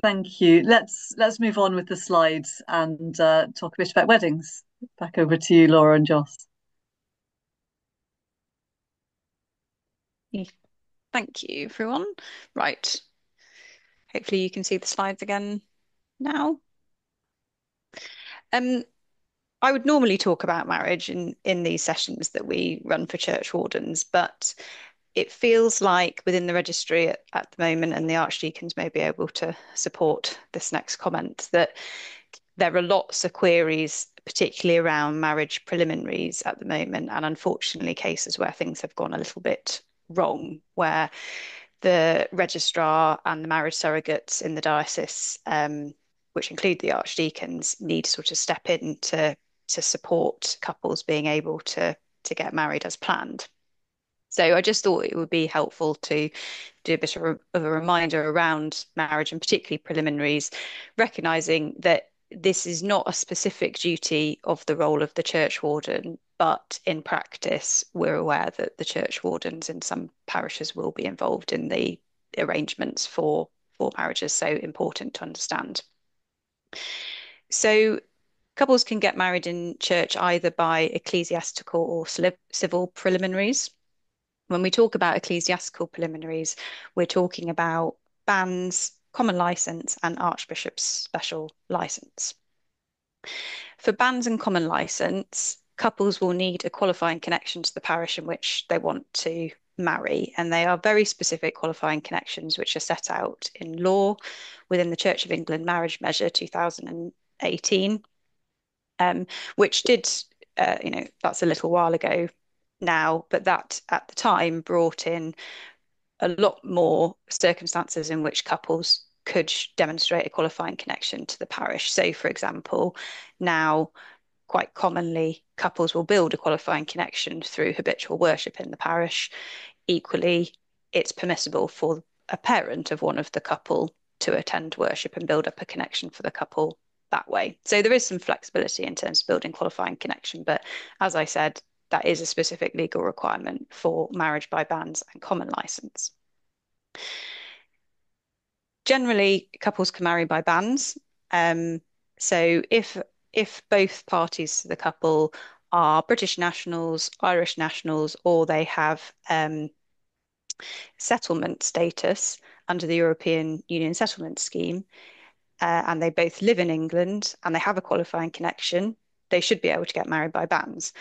Thank you. Let's move on with the slides and talk a bit about weddings. Back over to you, Laura and Joss. Thank you, everyone. Right. Hopefully you can see the slides again now. Um, I would normally talk about marriage in these sessions that we run for churchwardens, but it feels like within the registry at the moment, and the archdeacons may be able to support this next comment, that there are lots of queries, particularly around marriage preliminaries at the moment, and unfortunately cases where things have gone a little bit wrong, where the registrar and the marriage surrogates in the diocese, which include the archdeacons, need to sort of step in to support couples being able to get married as planned. So I just thought it would be helpful to do a bit of a reminder around marriage and particularly preliminaries, recognizing that this is not a specific duty of the role of the churchwarden, but in practice, we're aware that the churchwardens in some parishes will be involved in the arrangements for marriages, so important to understand. So couples can get married in church either by ecclesiastical or civil preliminaries. When we talk about ecclesiastical preliminaries, we're talking about banns, common license, and Archbishop's special license. For banns and common license, couples will need a qualifying connection to the parish in which they want to marry, and they are very specific qualifying connections which are set out in law within the Church of England Marriage Measure 2018, which did, that's a little while ago now, but that at the time brought in a lot more circumstances in which couples could demonstrate a qualifying connection to the parish. So, for example, now quite commonly couples will build a qualifying connection through habitual worship in the parish. Equally, it's permissible for a parent of one of the couple to attend worship and build up a connection for the couple that way. So there is some flexibility in terms of building qualifying connection, but as I said, that is a specific legal requirement for marriage by banns and common license. Generally, couples can marry by banns. So if both parties to the couple are British nationals, Irish nationals, or they have settlement status under the European Union Settlement Scheme, and they both live in England and they have a qualifying connection, they should be able to get married by banns.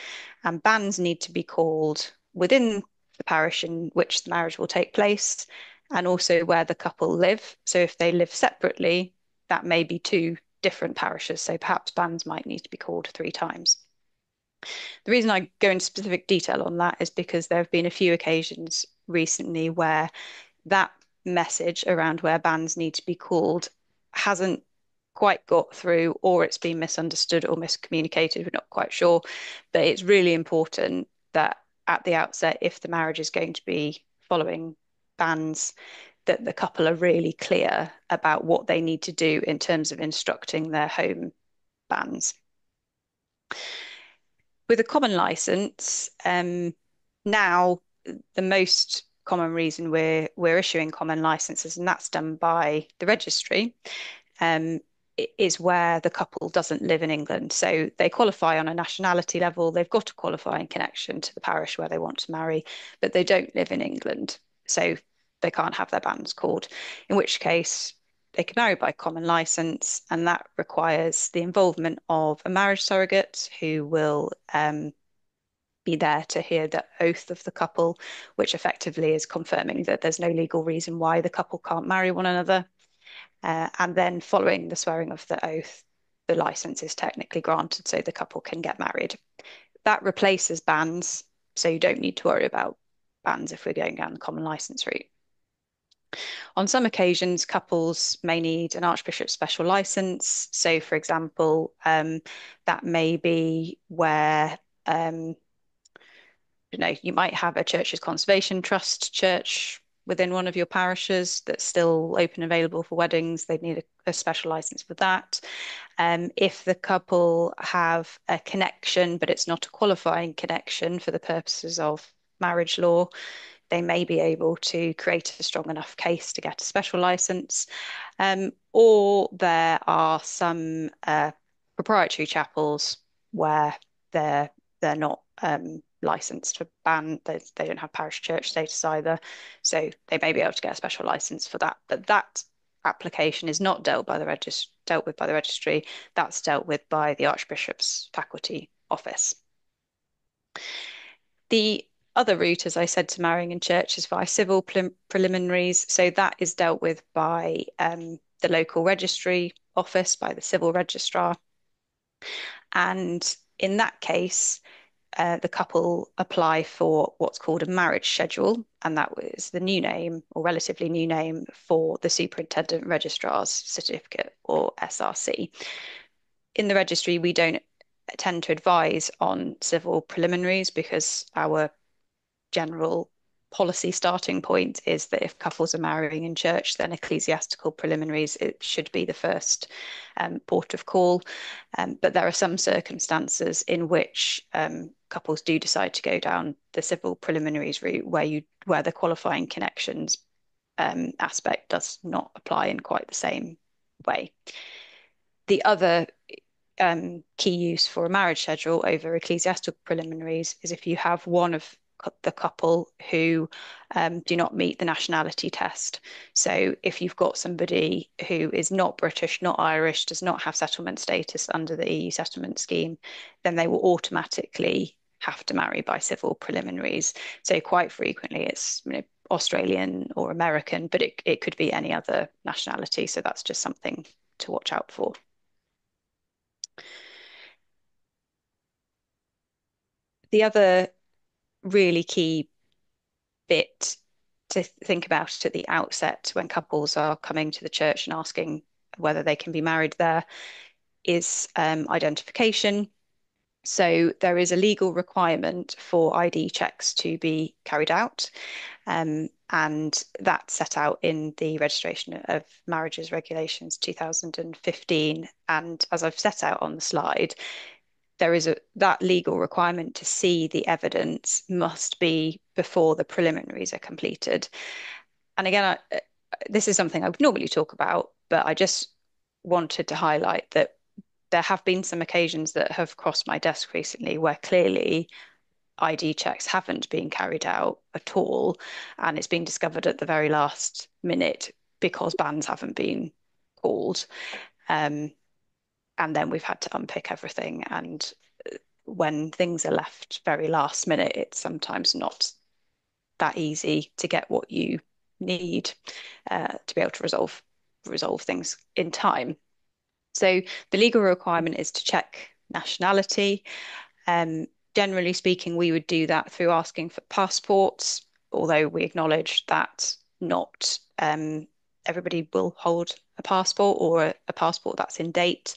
And banns need to be called within the parish in which the marriage will take place and also where the couple live. So if they live separately, that may be two different parishes. So perhaps banns might need to be called 3 times. The reason I go into specific detail on that is because there have been a few occasions recently where that message around where banns need to be called hasn't quite got through, or it's been misunderstood or miscommunicated. We're not quite sure. But it's really important that at the outset, if the marriage is going to be following banns, that the couple are really clear about what they need to do in terms of instructing their home banns. With a common license, now the most common reason we're issuing common licenses, and that's done by the registry, is where the couple doesn't live in England. So they qualify on a nationality level, they've got a qualifying connection to the parish where they want to marry, but they don't live in England. So they can't have their banns called, in which case they can marry by common license, and that requires the involvement of a marriage surrogate who will be there to hear the oath of the couple, which effectively is confirming that there's no legal reason why the couple can't marry one another. And then following the swearing of the oath, the license is technically granted so the couple can get married. That replaces banns, so you don't need to worry about banns if we're going down the common license route. On some occasions, couples may need an Archbishop's special license. So, for example, that may be where you might have a church's conservation trust church within one of your parishes that's still open and available for weddings. They'd need a special license for that. If the couple have a connection, but it's not a qualifying connection for the purposes of marriage law, they may be able to create a strong enough case to get a special license. Or there are some proprietary chapels where they're not licensed for ban. They don't have parish church status either, so they may be able to get a special license for that. But that application is not dealt with by the registry. That's dealt with by the Archbishop's faculty office. The other route, as I said, to marrying in church is via civil preliminaries. So that is dealt with by the local registry office, by the civil registrar. And in that case, the couple apply for what's called a marriage schedule, and that was the new name or relatively new name for the Superintendent Registrar's Certificate, or SRC. In the registry, we don't tend to advise on civil preliminaries because our general policy starting point is that if couples are marrying in church, then ecclesiastical preliminaries, it should be the first port of call. But there are some circumstances in which couples do decide to go down the civil preliminaries route where the qualifying connections aspect does not apply in quite the same way. The other key use for a marriage schedule over ecclesiastical preliminaries is if you have one of the couple who do not meet the nationality test. So if you've got somebody who is not British, not Irish, does not have settlement status under the EU settlement scheme, then they will automatically have to marry by civil preliminaries. So quite frequently it's Australian or American, but it could be any other nationality. So that's just something to watch out for. The other really key bit to think about at the outset when couples are coming to the church and asking whether they can be married there is identification. So there is a legal requirement for ID checks to be carried out, and that's set out in the Registration of Marriages Regulations 2015. And as I've set out on the slide, there is that legal requirement to see the evidence must be before the preliminaries are completed. And again, this is something I would normally talk about, but I just wanted to highlight that there have been some occasions that have crossed my desk recently where clearly ID checks haven't been carried out at all, and it's been discovered at the very last minute because bans haven't been called. And then we've had to unpick everything. And when things are left very last minute, it's sometimes not that easy to get what you need to be able to resolve things in time. So the legal requirement is to check nationality. Generally speaking, we would do that through asking for passports, although we acknowledge that not everybody will hold a passport or a passport that's in date.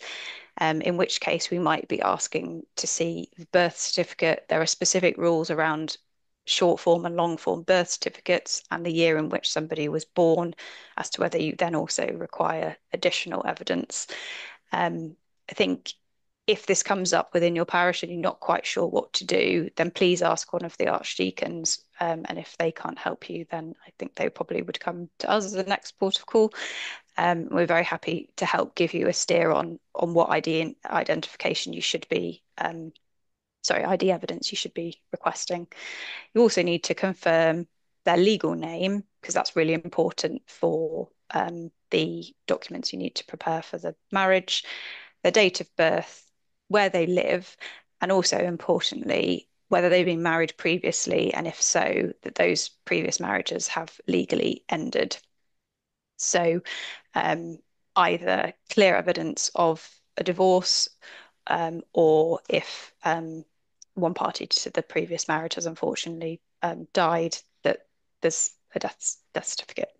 In which case we might be asking to see the birth certificate. There are specific rules around short form and long form birth certificates and the year in which somebody was born as to whether you then also require additional evidence. I think if this comes up within your parish and you're not quite sure what to do, then please ask one of the archdeacons. And if they can't help you, then I think they probably would come to us as the next port of call. We're very happy to help give you a steer on what ID identification you should be, ID evidence you should be requesting. You also need to confirm their legal name because that's really important for the documents you need to prepare for the marriage, their date of birth, where they live, and also importantly, whether they've been married previously, and if so, that those previous marriages have legally ended. So either clear evidence of a divorce, or if one party to the previous marriage has unfortunately died, that there's a death certificate.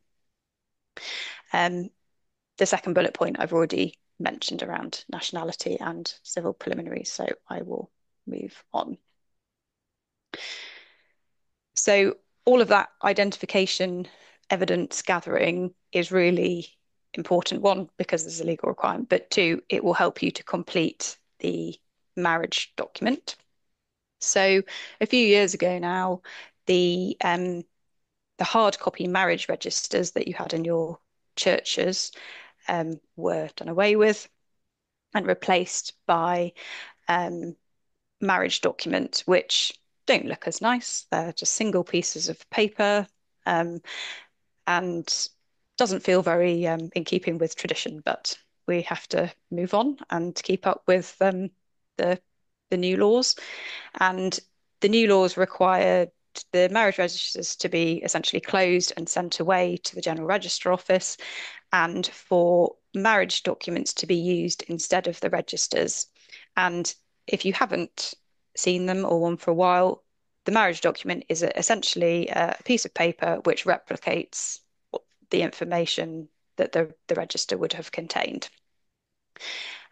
The second bullet point I've already mentioned around nationality and civil preliminaries, so I will move on. So all of that identification evidence gathering is really important. One, because there's a legal requirement, but two, it will help you to complete the marriage document. So a few years ago now, the hard copy marriage registers that you had in your churches were done away with and replaced by marriage documents, which don't look as nice. They're just single pieces of paper, and doesn't feel very in keeping with tradition, but we have to move on and keep up with the new laws. And the new laws require the marriage registers to be essentially closed and sent away to the General Register Office, and for marriage documents to be used instead of the registers. And if you haven't seen them or one for a while, the marriage document is essentially a piece of paper which replicates the information that the register would have contained.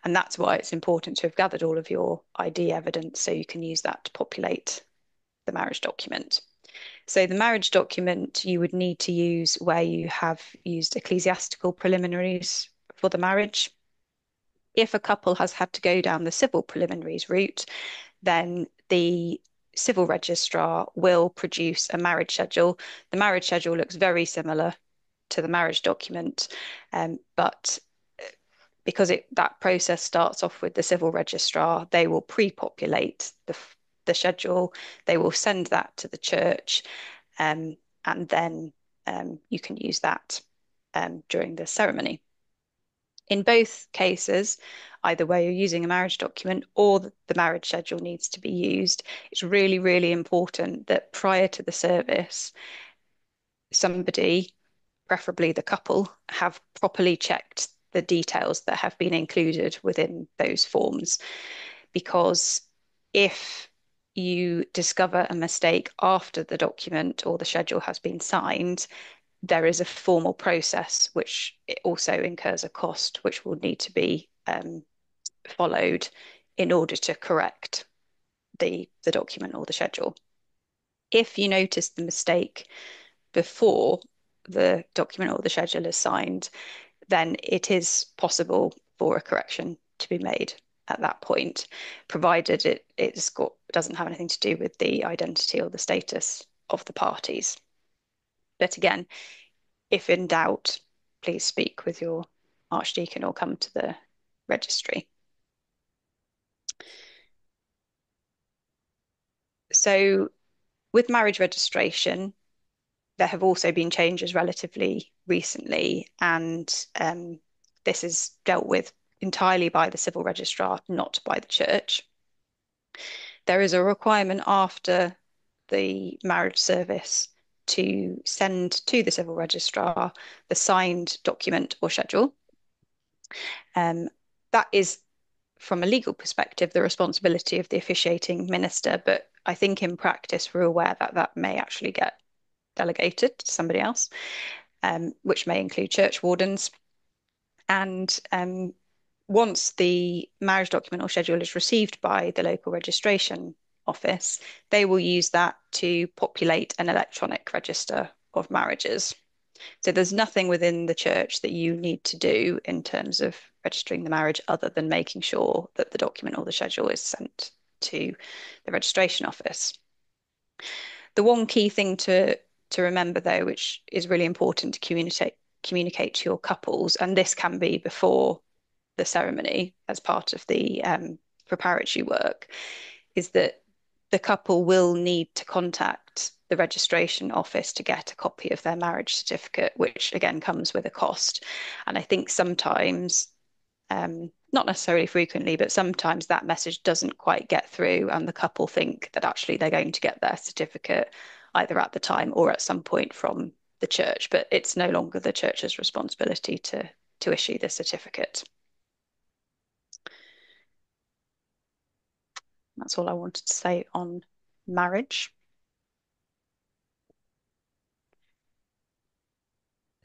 And that's why it's important to have gathered all of your ID evidence so you can use that to populate the marriage document. So the marriage document you would need to use where you have used ecclesiastical preliminaries for the marriage. If a couple has had to go down the civil preliminaries route, then the civil registrar will produce a marriage schedule. The marriage schedule looks very similar to the marriage document, but because that process starts off with the civil registrar, they will pre-populate the schedule. They will send that to the church, and then you can use that during the ceremony. In both cases, either way you're using a marriage document or the marriage schedule needs to be used, it's really, really important that prior to the service, somebody, preferably the couple, have properly checked the details that have been included within those forms. Because if you discover a mistake after the document or the schedule has been signed, there is a formal process which also incurs a cost, which will need to be followed in order to correct the document or the schedule. If you notice the mistake before the document or the schedule is signed, then it is possible for a correction to be made at that point, provided doesn't have anything to do with the identity or the status of the parties. But again, if in doubt, please speak with your Archdeacon or come to the registry. So with marriage registration, there have also been changes relatively recently, and this is dealt with entirely by the civil registrar, not by the church. There is a requirement after the marriage service to send to the civil registrar the signed document or schedule. That is, from a legal perspective, the responsibility of the officiating minister, but I think in practice we're aware that that may actually get delegated to somebody else, which may include churchwardens. And once the marriage document or schedule is received by the local registration office, they will use that to populate an electronic register of marriages. So there's nothing within the church that you need to do in terms of registering the marriage other than making sure that the document or the schedule is sent to the registration office. The one key thing to remember, though, which is really important to communicate to your couples, and this can be before the ceremony as part of the preparatory work, is that the couple will need to contact the registration office to get a copy of their marriage certificate, which again comes with a cost. And I think sometimes, not necessarily frequently, but sometimes that message doesn't quite get through, and the couple think that actually they're going to get their certificate either at the time or at some point from the church, but it's no longer the church's responsibility to issue the certificate. That's all I wanted to say on marriage.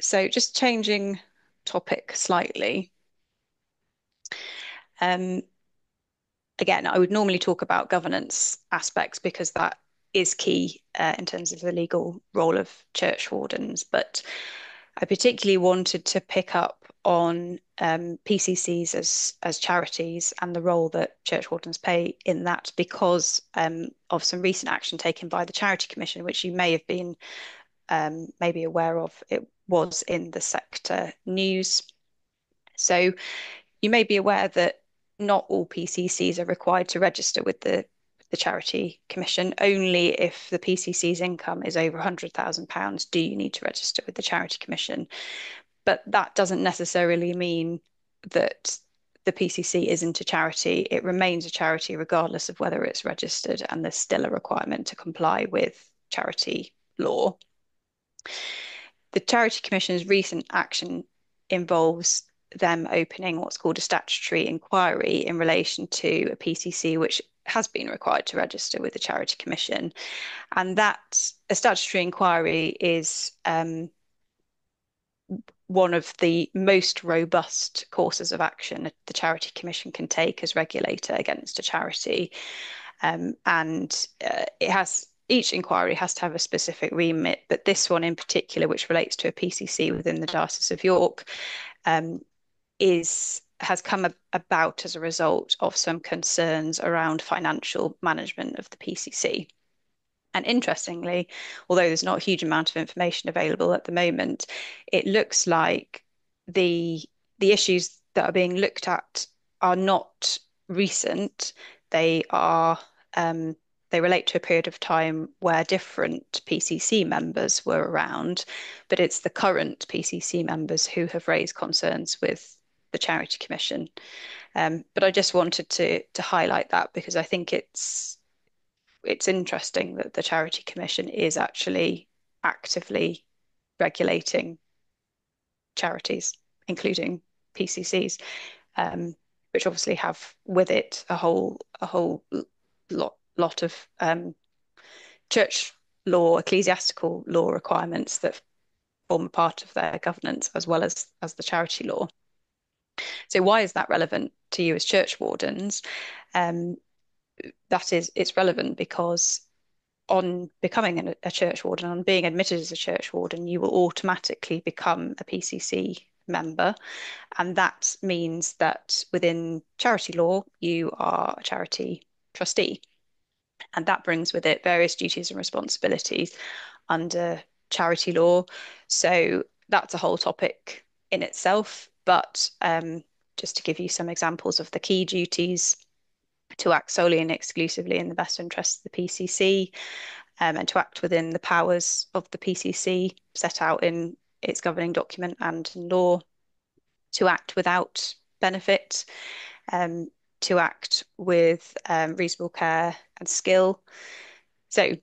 So just changing topic slightly. Again, I would normally talk about governance aspects because that is key in terms of the legal role of churchwardens, but I particularly wanted to pick up on PCCs as charities and the role that churchwardens play in that because of some recent action taken by the Charity Commission, which you may have been maybe aware of. It was in the sector news. So you may be aware that not all PCCs are required to register with the Charity Commission. Only if the PCC's income is over £100,000 do you need to register with the Charity Commission. But that doesn't necessarily mean that the PCC isn't a charity. It remains a charity regardless of whether it's registered, and there's still a requirement to comply with charity law. The Charity Commission's recent action involves them opening what's called a statutory inquiry in relation to a PCC which has been required to register with the Charity Commission. And that a statutory inquiry is one of the most robust courses of action the Charity Commission can take as regulator against a charity. Each inquiry has to have a specific remit, but this one in particular, which relates to a PCC within the Diocese of York, has come about as a result of some concerns around financial management of the PCC. And interestingly, although there's not a huge amount of information available at the moment, it looks like the issues that are being looked at are not recent. They relate to a period of time where different PCC members were around, but it's the current PCC members who have raised concerns with the Charity Commission. But I just wanted to highlight that because I think it's interesting that the Charity Commission is actually actively regulating charities, including PCCs, which obviously have with it a whole lot of church law, ecclesiastical law requirements that form a part of their governance as well as the charity law. So why is that relevant to you as churchwardens? it's relevant because on becoming a churchwarden, on being admitted as a churchwarden, you will automatically become a PCC member. And that means that within charity law, you are a charity trustee. And that brings with it various duties and responsibilities under charity law. So that's a whole topic in itself. But just to give you some examples of the key duties: to act solely and exclusively in the best interests of the PCC, and to act within the powers of the PCC set out in its governing document and in law, to act without benefit, um, to act with reasonable care and skill. So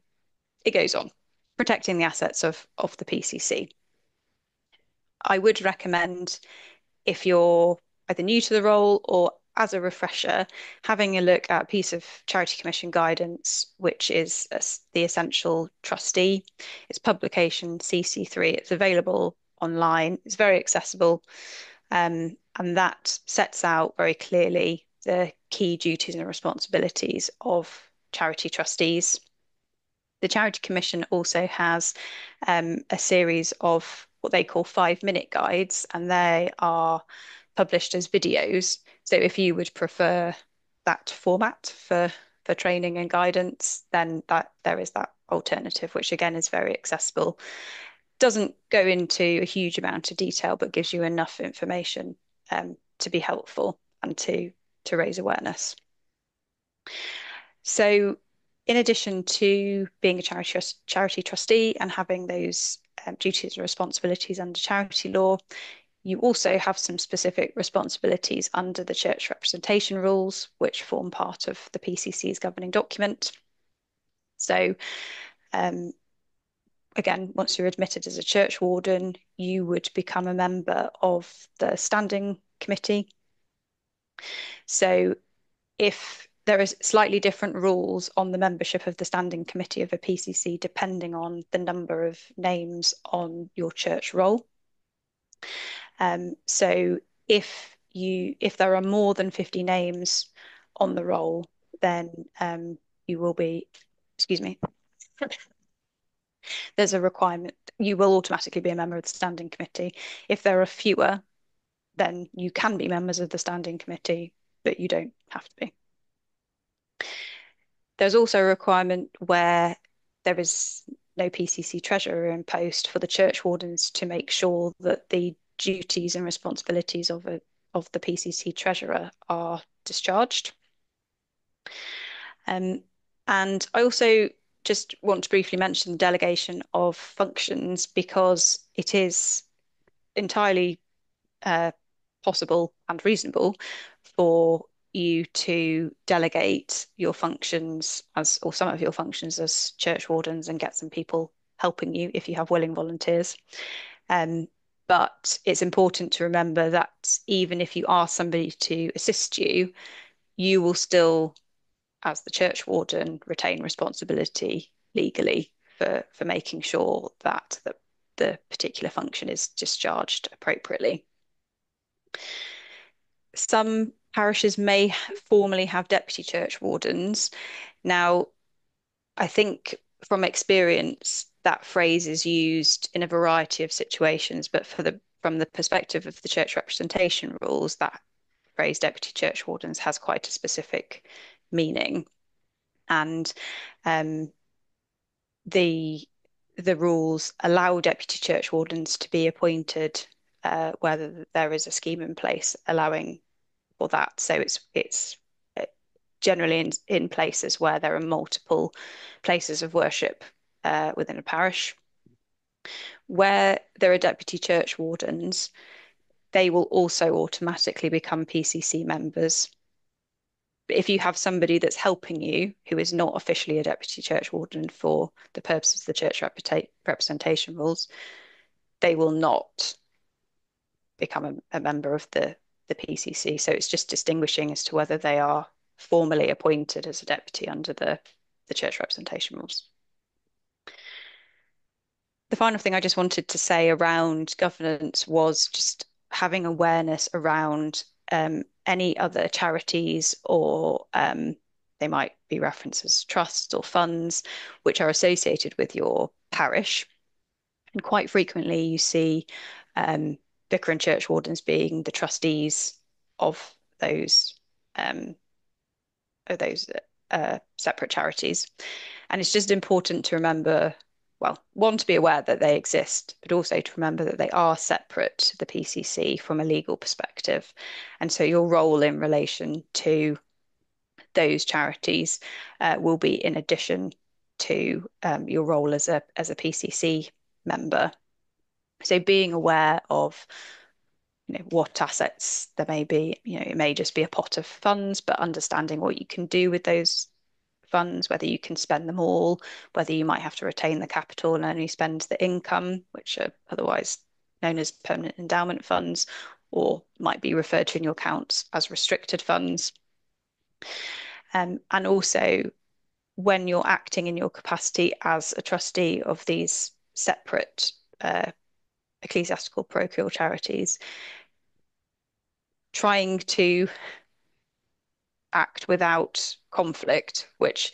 it goes on, protecting the assets of the PCC. I would recommend, if you're either new to the role or as a refresher, having a look at a piece of Charity Commission guidance, which is the Essential Trustee. It's publication CC3. It's available online. It's very accessible. And that sets out very clearly the key duties and responsibilities of charity trustees. The Charity Commission also has a series of what they call 5-minute guides, and they are published as videos. So if you would prefer that format for training and guidance, then there is that alternative, which again is very accessible. Doesn't go into a huge amount of detail, but gives you enough information to be helpful and to raise awareness. So in addition to being a charity trustee and having those duties and responsibilities under charity law, you also have some specific responsibilities under the church representation rules, which form part of the PCC's governing document. So again, once you're admitted as a churchwarden, you would become a member of the standing committee. So if there is slightly different rules on the membership of the standing committee of a PCC, depending on the number of names on your church roll. So if there are more than 50 names on the roll, then you will be, excuse me, there's a requirement. You will automatically be a member of the standing committee. If there are fewer, then you can be members of the standing committee, but you don't have to be. There's also a requirement where there is no PCC treasurer in post for the churchwardens to make sure that the duties and responsibilities of the PCC treasurer are discharged. And I also just want to briefly mention the delegation of functions, because it is entirely possible and reasonable for you to delegate your functions or some of your functions as churchwardens and get some people helping you if you have willing volunteers. But it's important to remember that even if you ask somebody to assist you, you will still, as the churchwarden, retain responsibility legally for making sure that the particular function is discharged appropriately. Some parishes may formally have deputy churchwardens. Now, I think from experience, that phrase is used in a variety of situations, but from the perspective of the church representation rules, that phrase deputy churchwardens has quite a specific meaning. And the rules allow deputy churchwardens to be appointed whether there is a scheme in place allowing for that. So it's generally in places where there are multiple places of worship within a parish. Where there are deputy churchwardens, they will also automatically become PCC members. But if you have somebody that's helping you who is not officially a deputy churchwarden for the purposes of the church representation rules, they will not become a member of the PCC. So it's just distinguishing as to whether they are formally appointed as a deputy under the church representation rules. The final thing I just wanted to say around governance was just having awareness around any other charities or They might be referenced as trusts or funds, which are associated with your parish. And quite frequently, you see vicar and churchwardens being the trustees of those um, separate charities. And it's just important to remember, well, one, to be aware that they exist, but also to remember that they are separate to the PCC from a legal perspective. And so your role in relation to those charities will be in addition to your role as a PCC member. So being aware of what assets there may be, it may just be a pot of funds, but understanding what you can do with those funds, whether you can spend them all, whether you might have to retain the capital and only spend the income, which are otherwise known as permanent endowment funds, or might be referred to in your accounts as restricted funds. And also, when you're acting in your capacity as a trustee of these separate ecclesiastical parochial charities, trying to act without conflict, which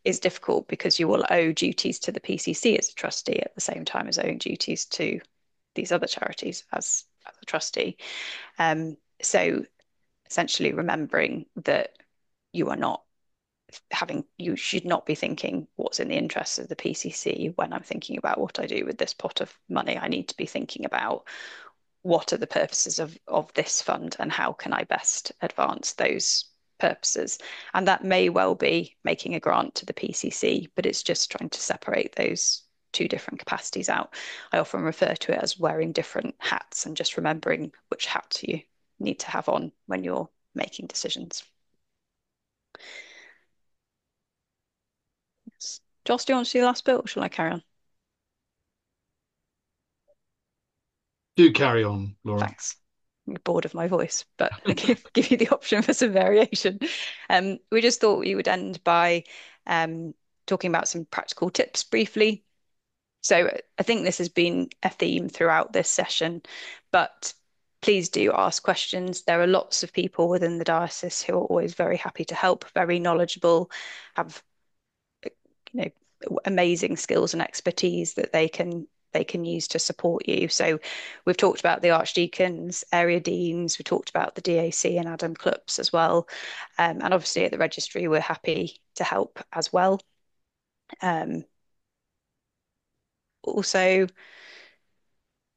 is difficult because you will owe duties to the PCC as a trustee at the same time as owing duties to these other charities as a trustee. So essentially remembering that you are not you should not be thinking what's in the interests of the PCC when I'm thinking about what I do with this pot of money. I need to be thinking about what are the purposes of this fund and how can I best advance those purposes. And that may well be making a grant to the PCC, but it's just trying to separate those two different capacities out. I often refer to it as wearing different hats and just remembering which hat you need to have on when you're making decisions. Yes. Joss, do you want to do the last bit or shall I carry on? Do carry on, Laura. Thanks. You're bored of my voice, but I give you the option for some variation. We just thought we would end by talking about some practical tips briefly. So I think this has been a theme throughout this session, but please do ask questions. There are lots of people within the diocese who are always very happy to help, very knowledgeable, have amazing skills and expertise that they can use to support you. So we've talked about the archdeacons, area deans, we talked about the DAC and Adam Clups as well. And obviously at the registry, we're happy to help as well. Also,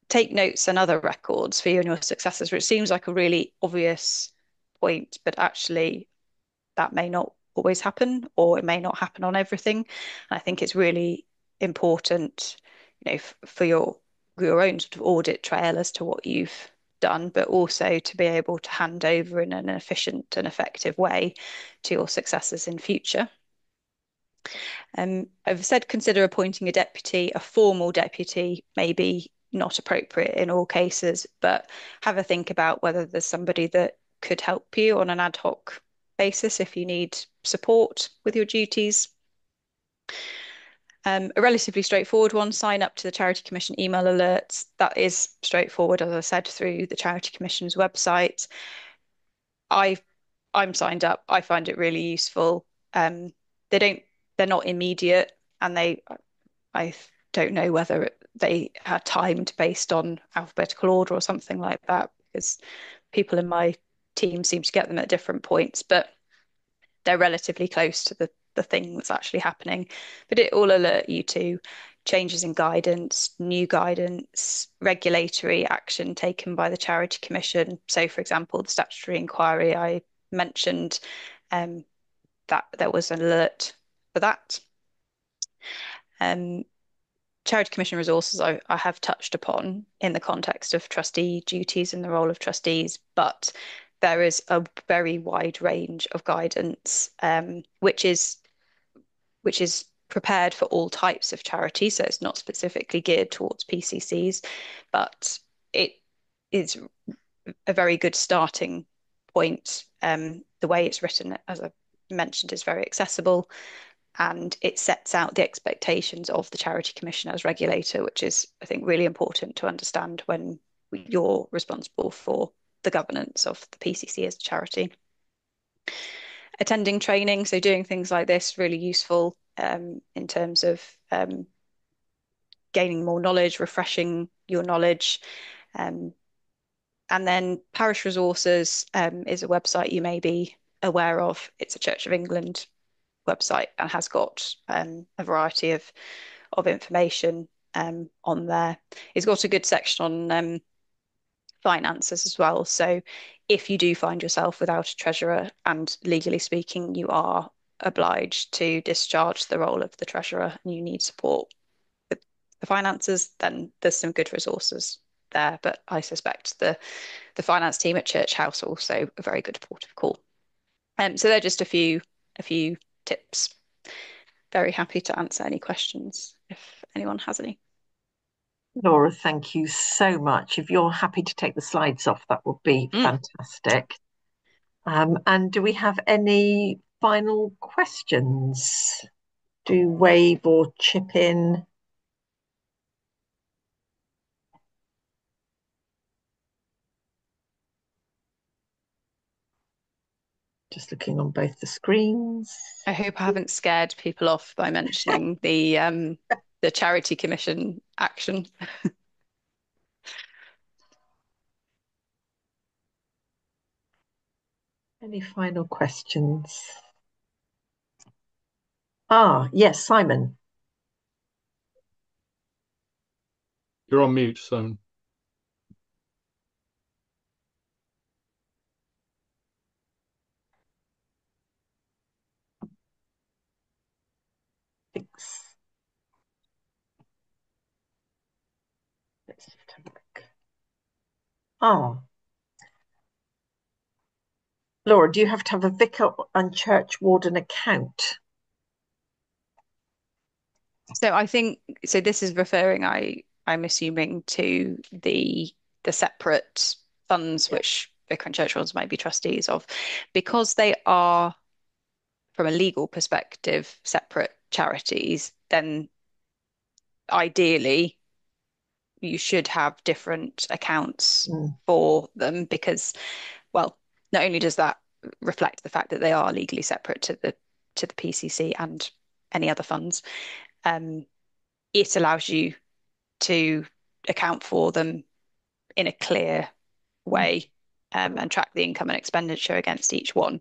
take notes and other records for you and your successors, which seems like a really obvious point, but actually that may not always happen, or it may not happen on everything. And I think it's really important, for your own sort of audit trail as to what you've done, but also to be able to hand over in an efficient and effective way to your successors in future. I've said consider appointing a deputy. A formal deputy may be not appropriate in all cases, but have a think about whether there's somebody that could help you on an ad hoc basis if you need support with your duties. A relatively straightforward one, sign up to the Charity Commission email alerts. That is straightforward, as I said, through the Charity Commission's website. I'm signed up. I find it really useful. They're not immediate, and I don't know whether they are timed based on alphabetical order or something like that, because people in my team seem to get them at different points, but they're relatively close to the thing that's actually happening. But it will alert you to changes in guidance, new guidance, regulatory action taken by the Charity Commission. So, for example, the statutory inquiry I mentioned, that there was an alert for that. Charity Commission resources I have touched upon in the context of trustee duties and the role of trustees, but there is a very wide range of guidance, which is prepared for all types of charities. So it's not specifically geared towards PCCs, but it is a very good starting point. The way it's written, as I mentioned, is very accessible, and it sets out the expectations of the Charity Commission as regulator, which is, I think, really important to understand when you're responsible for the governance of the PCC as a charity. attending training. So doing things like this really useful in terms of gaining more knowledge, refreshing your knowledge. Um, and then Parish Resources is a website you may be aware of. It's a Church of England website and has got a variety of information on there. It's got a good section on finances as well. So if you do find yourself without a treasurer, and legally speaking, you are obliged to discharge the role of the treasurer and you need support with the finances, then there's some good resources there. But I suspect the finance team at Church House are also a very good port of call. So they're just a few tips. Very happy to answer any questions if anyone has any. Laura, thank you so much. If you're happy to take the slides off, that would be fantastic. And do we have any final questions? Do wave or chip in? Just looking on both the screens. I hope I haven't scared people off by mentioning the Charity Commission action. Any final questions? Yes, Simon. You're on mute, Simon. Thanks. Let's just have a look. Laura, do you have to have a vicar and church warden account? So I think so. This is referring, I'm assuming, to the separate funds which vicar and church wardens might be trustees of, because they are, from a legal perspective, separate charities. Then ideally, you should have different accounts for them because, well, not only does that reflect the fact that they are legally separate to the PCC and any other funds, it allows you to account for them in a clear way and track the income and expenditure against each one.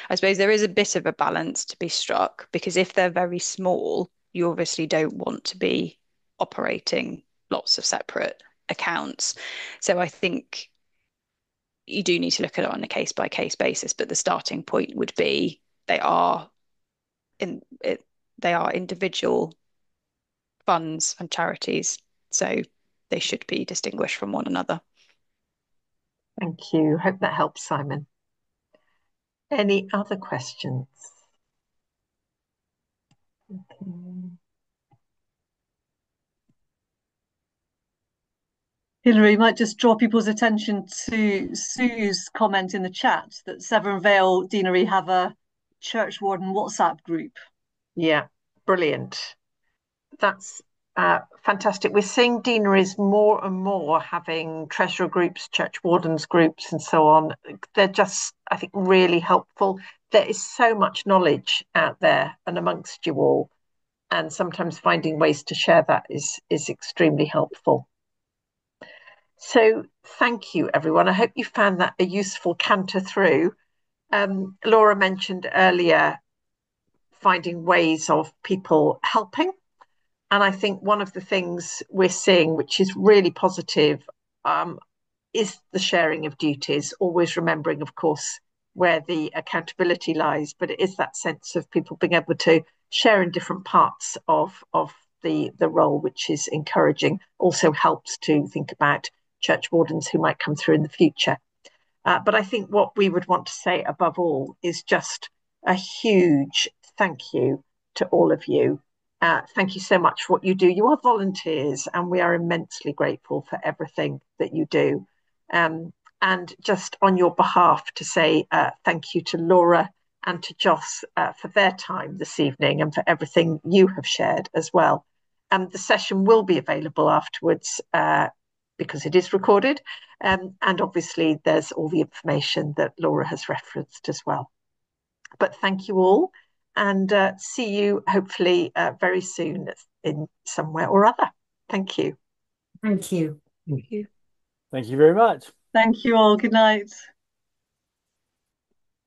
I suppose there is a bit of a balance to be struck because if they're very small, you obviously don't want to be operating lots of separate accounts. So I think you do need to look at it on a case by case basis, but the starting point would be they are individual funds and charities, so they should be distinguished from one another. Thank you. Hope that helps, Simon. Any other questions? Okay. Hilary, might just draw people's attention to Sue's comment in the chat that Severn Vale Deanery have a Churchwarden WhatsApp group. Yeah, brilliant. That's fantastic. We're seeing deaneries more and more having treasurer groups, church wardens groups, and so on. They're just, I think, really helpful. There is so much knowledge out there and amongst you all, and sometimes finding ways to share that is extremely helpful. So thank you, everyone. I hope you found that a useful canter through. Laura mentioned earlier finding ways of people helping. And I think one of the things we're seeing, which is really positive, is the sharing of duties, always remembering, of course, where the accountability lies, but it is that sense of people being able to share in different parts of the role, which is encouraging. Also helps to think about church wardens who might come through in the future. But I think what we would want to say above all is just a huge thank you to all of you. Thank you so much for what you do. You are volunteers, and we are immensely grateful for everything that you do. And just on your behalf to say thank you to Laura and to Joss for their time this evening and for everything you have shared as well. The session will be available afterwards because it is recorded. And obviously there's all the information that Laura has referenced as well. but thank you all, and see you hopefully very soon in somewhere or other. Thank you. Thank you. Thank you. Thank you very much. Thank you all. Good night.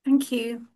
Thank you.